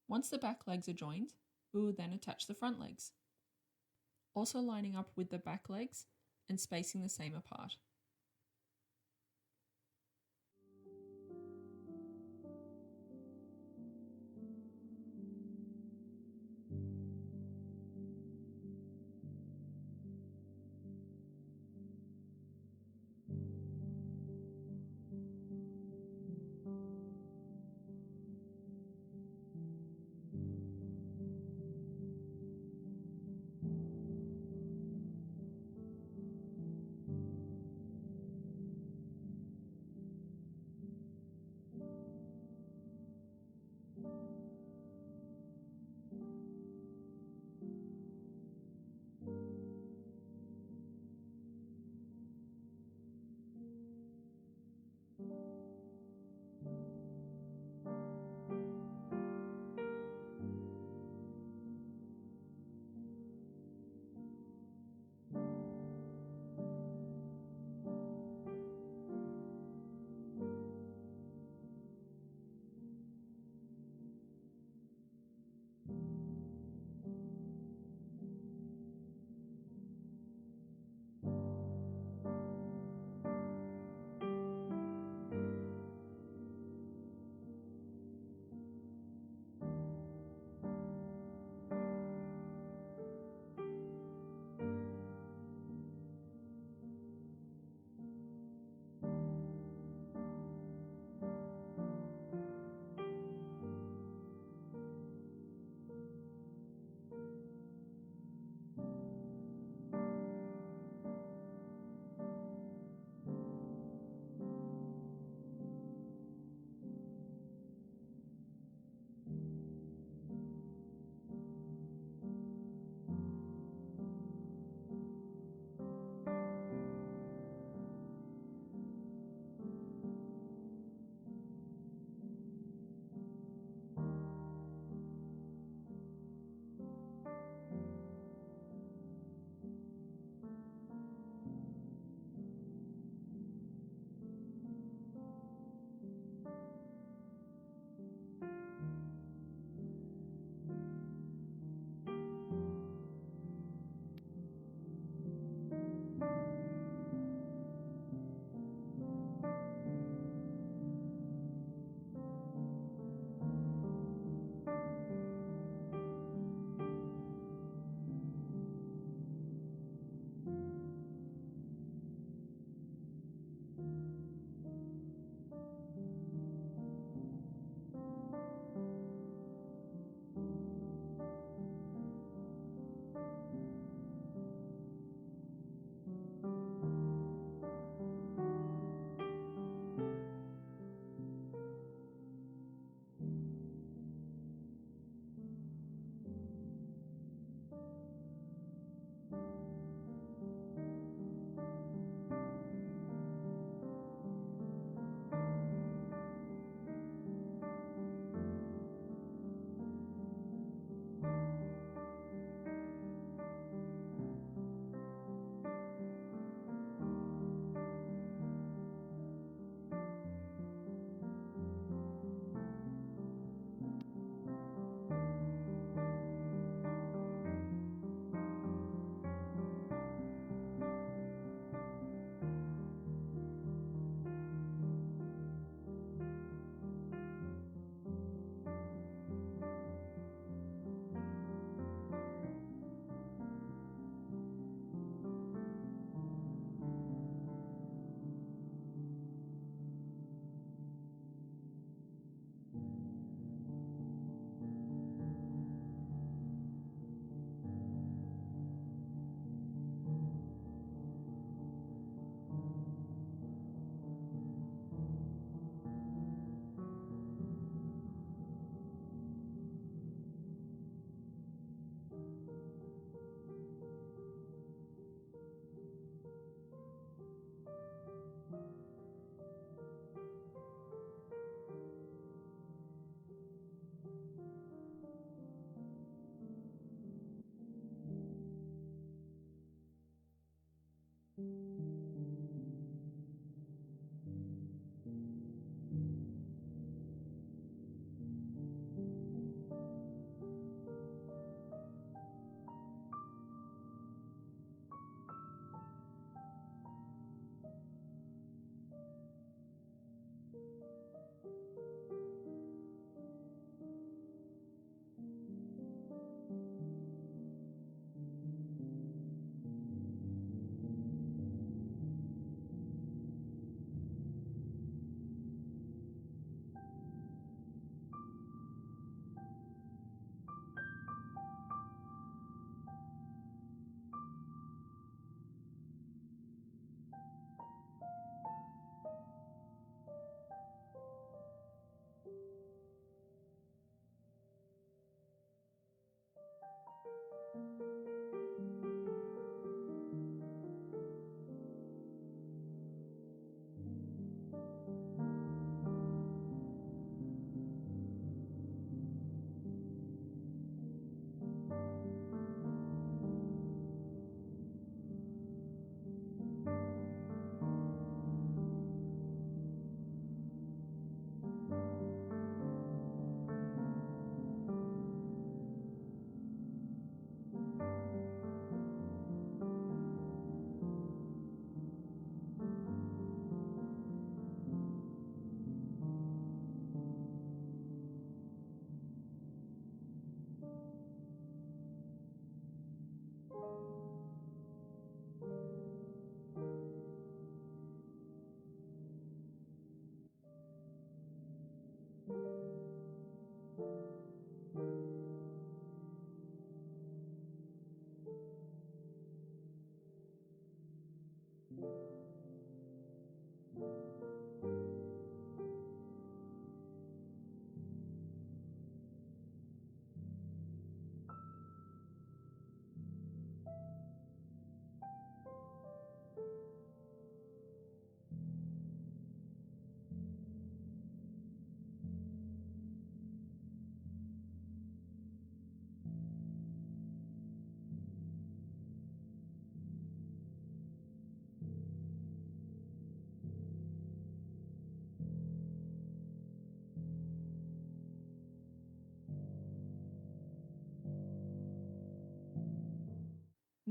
Once the back legs are joined, we will then attach the front legs, also lining up with the back legs and spacing the same apart.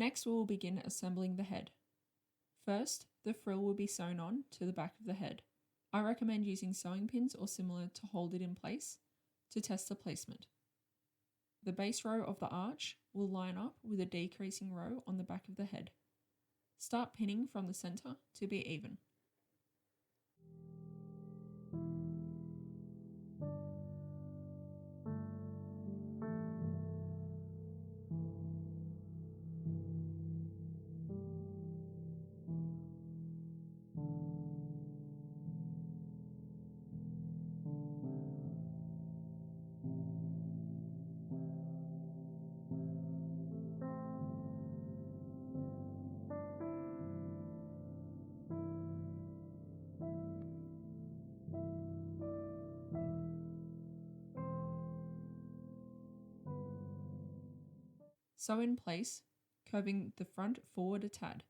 Next, we will begin assembling the head. First, the frill will be sewn on to the back of the head. I recommend using sewing pins or similar to hold it in place to test the placement. The base row of the arch will line up with a decreasing row on the back of the head. Start pinning from the center to be even. Sew in place, curving the front forward a tad.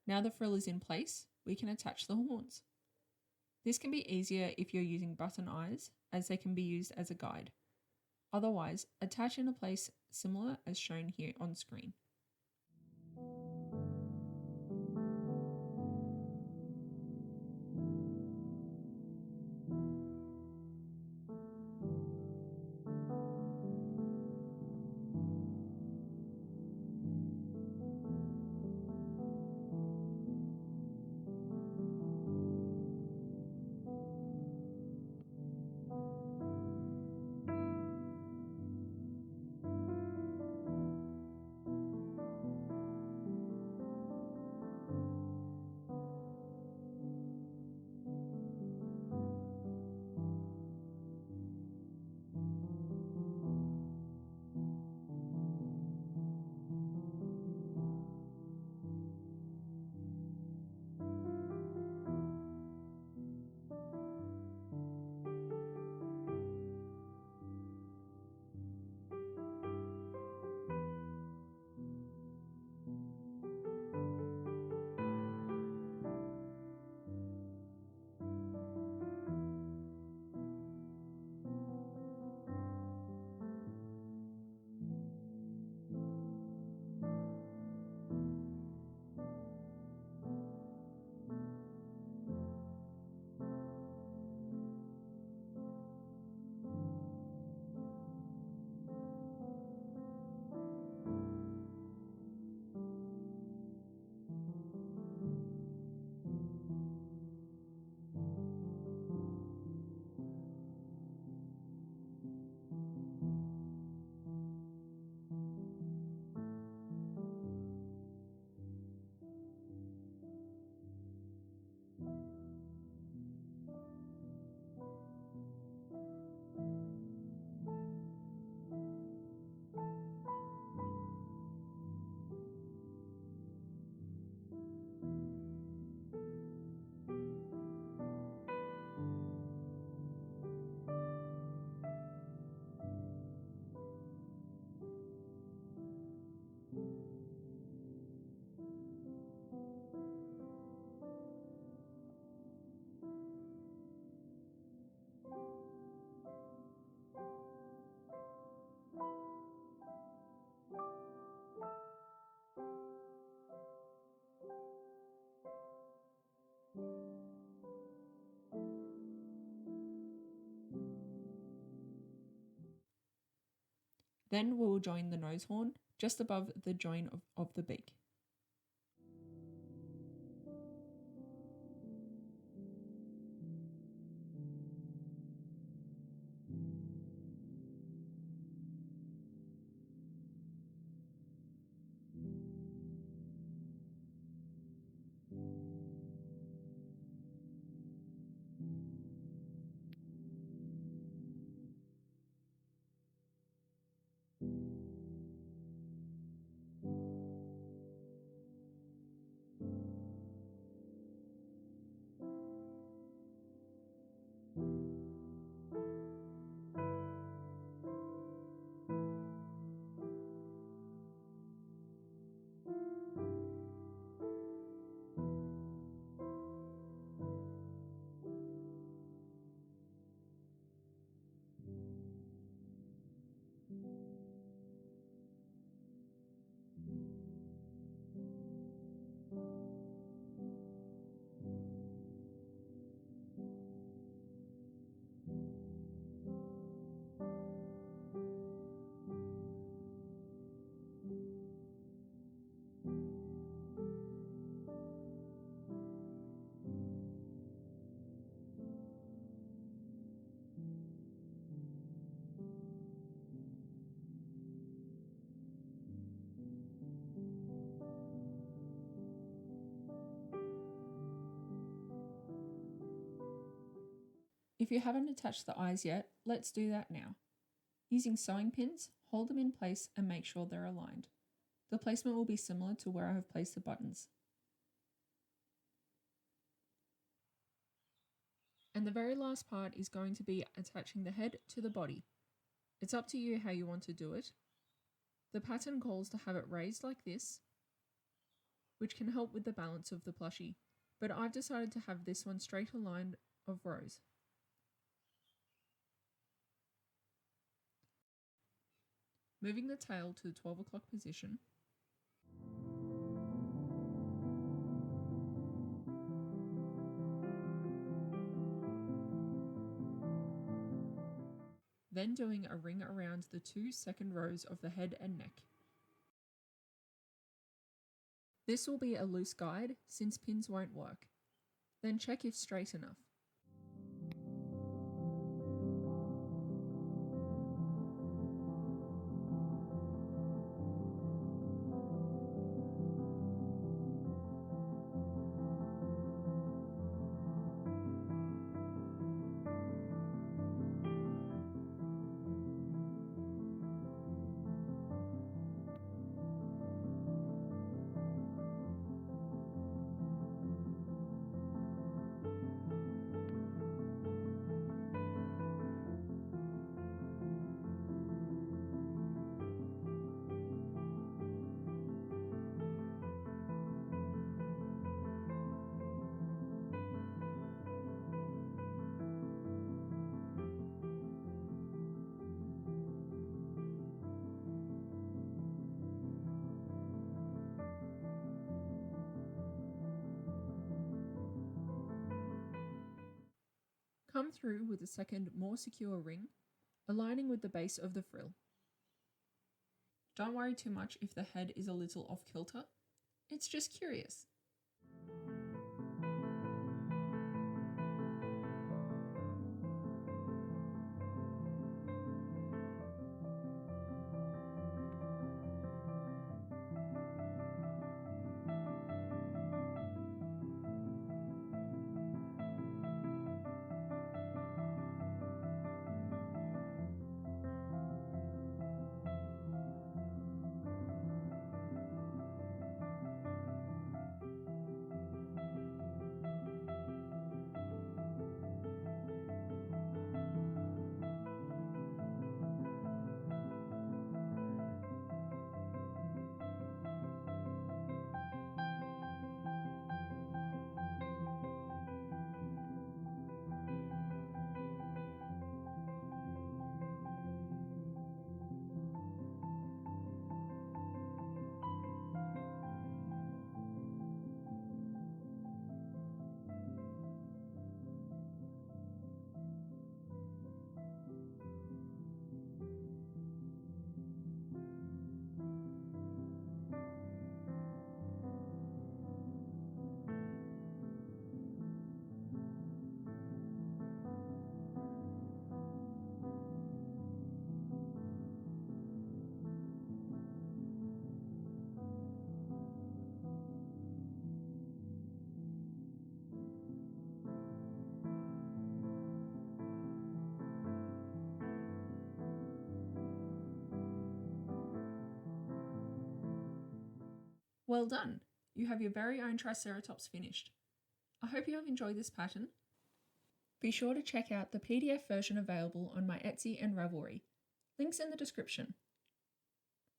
Now the frill is in place, we can attach the horns. This can be easier if you're using button eyes, as they can be used as a guide. Otherwise, attach in a place similar as shown here on screen. Then we will join the nose horn just above the join of the beak. If you haven't attached the eyes yet, let's do that now. Using sewing pins, hold them in place and make sure they're aligned. The placement will be similar to where I have placed the buttons. And the very last part is going to be attaching the head to the body. It's up to you how you want to do it. The pattern calls to have it raised like this, which can help with the balance of the plushie, but I've decided to have this one straight aligned of rows. Moving the tail to the 12 o'clock position. Then doing a ring around the 2 second rows of the head and neck. This will be a loose guide since pins won't work. Then check if straight enough. Come through with a second, more secure ring, aligning with the base of the frill. Don't worry too much if the head is a little off kilter, it's just curious. Well done! You have your very own Triceratops finished. I hope you have enjoyed this pattern. Be sure to check out the PDF version available on my Etsy and Ravelry. Links in the description.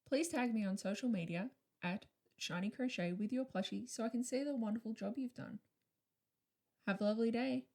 Please tag me on social media at Shiny Crochet with your plushie so I can see the wonderful job you've done. Have a lovely day!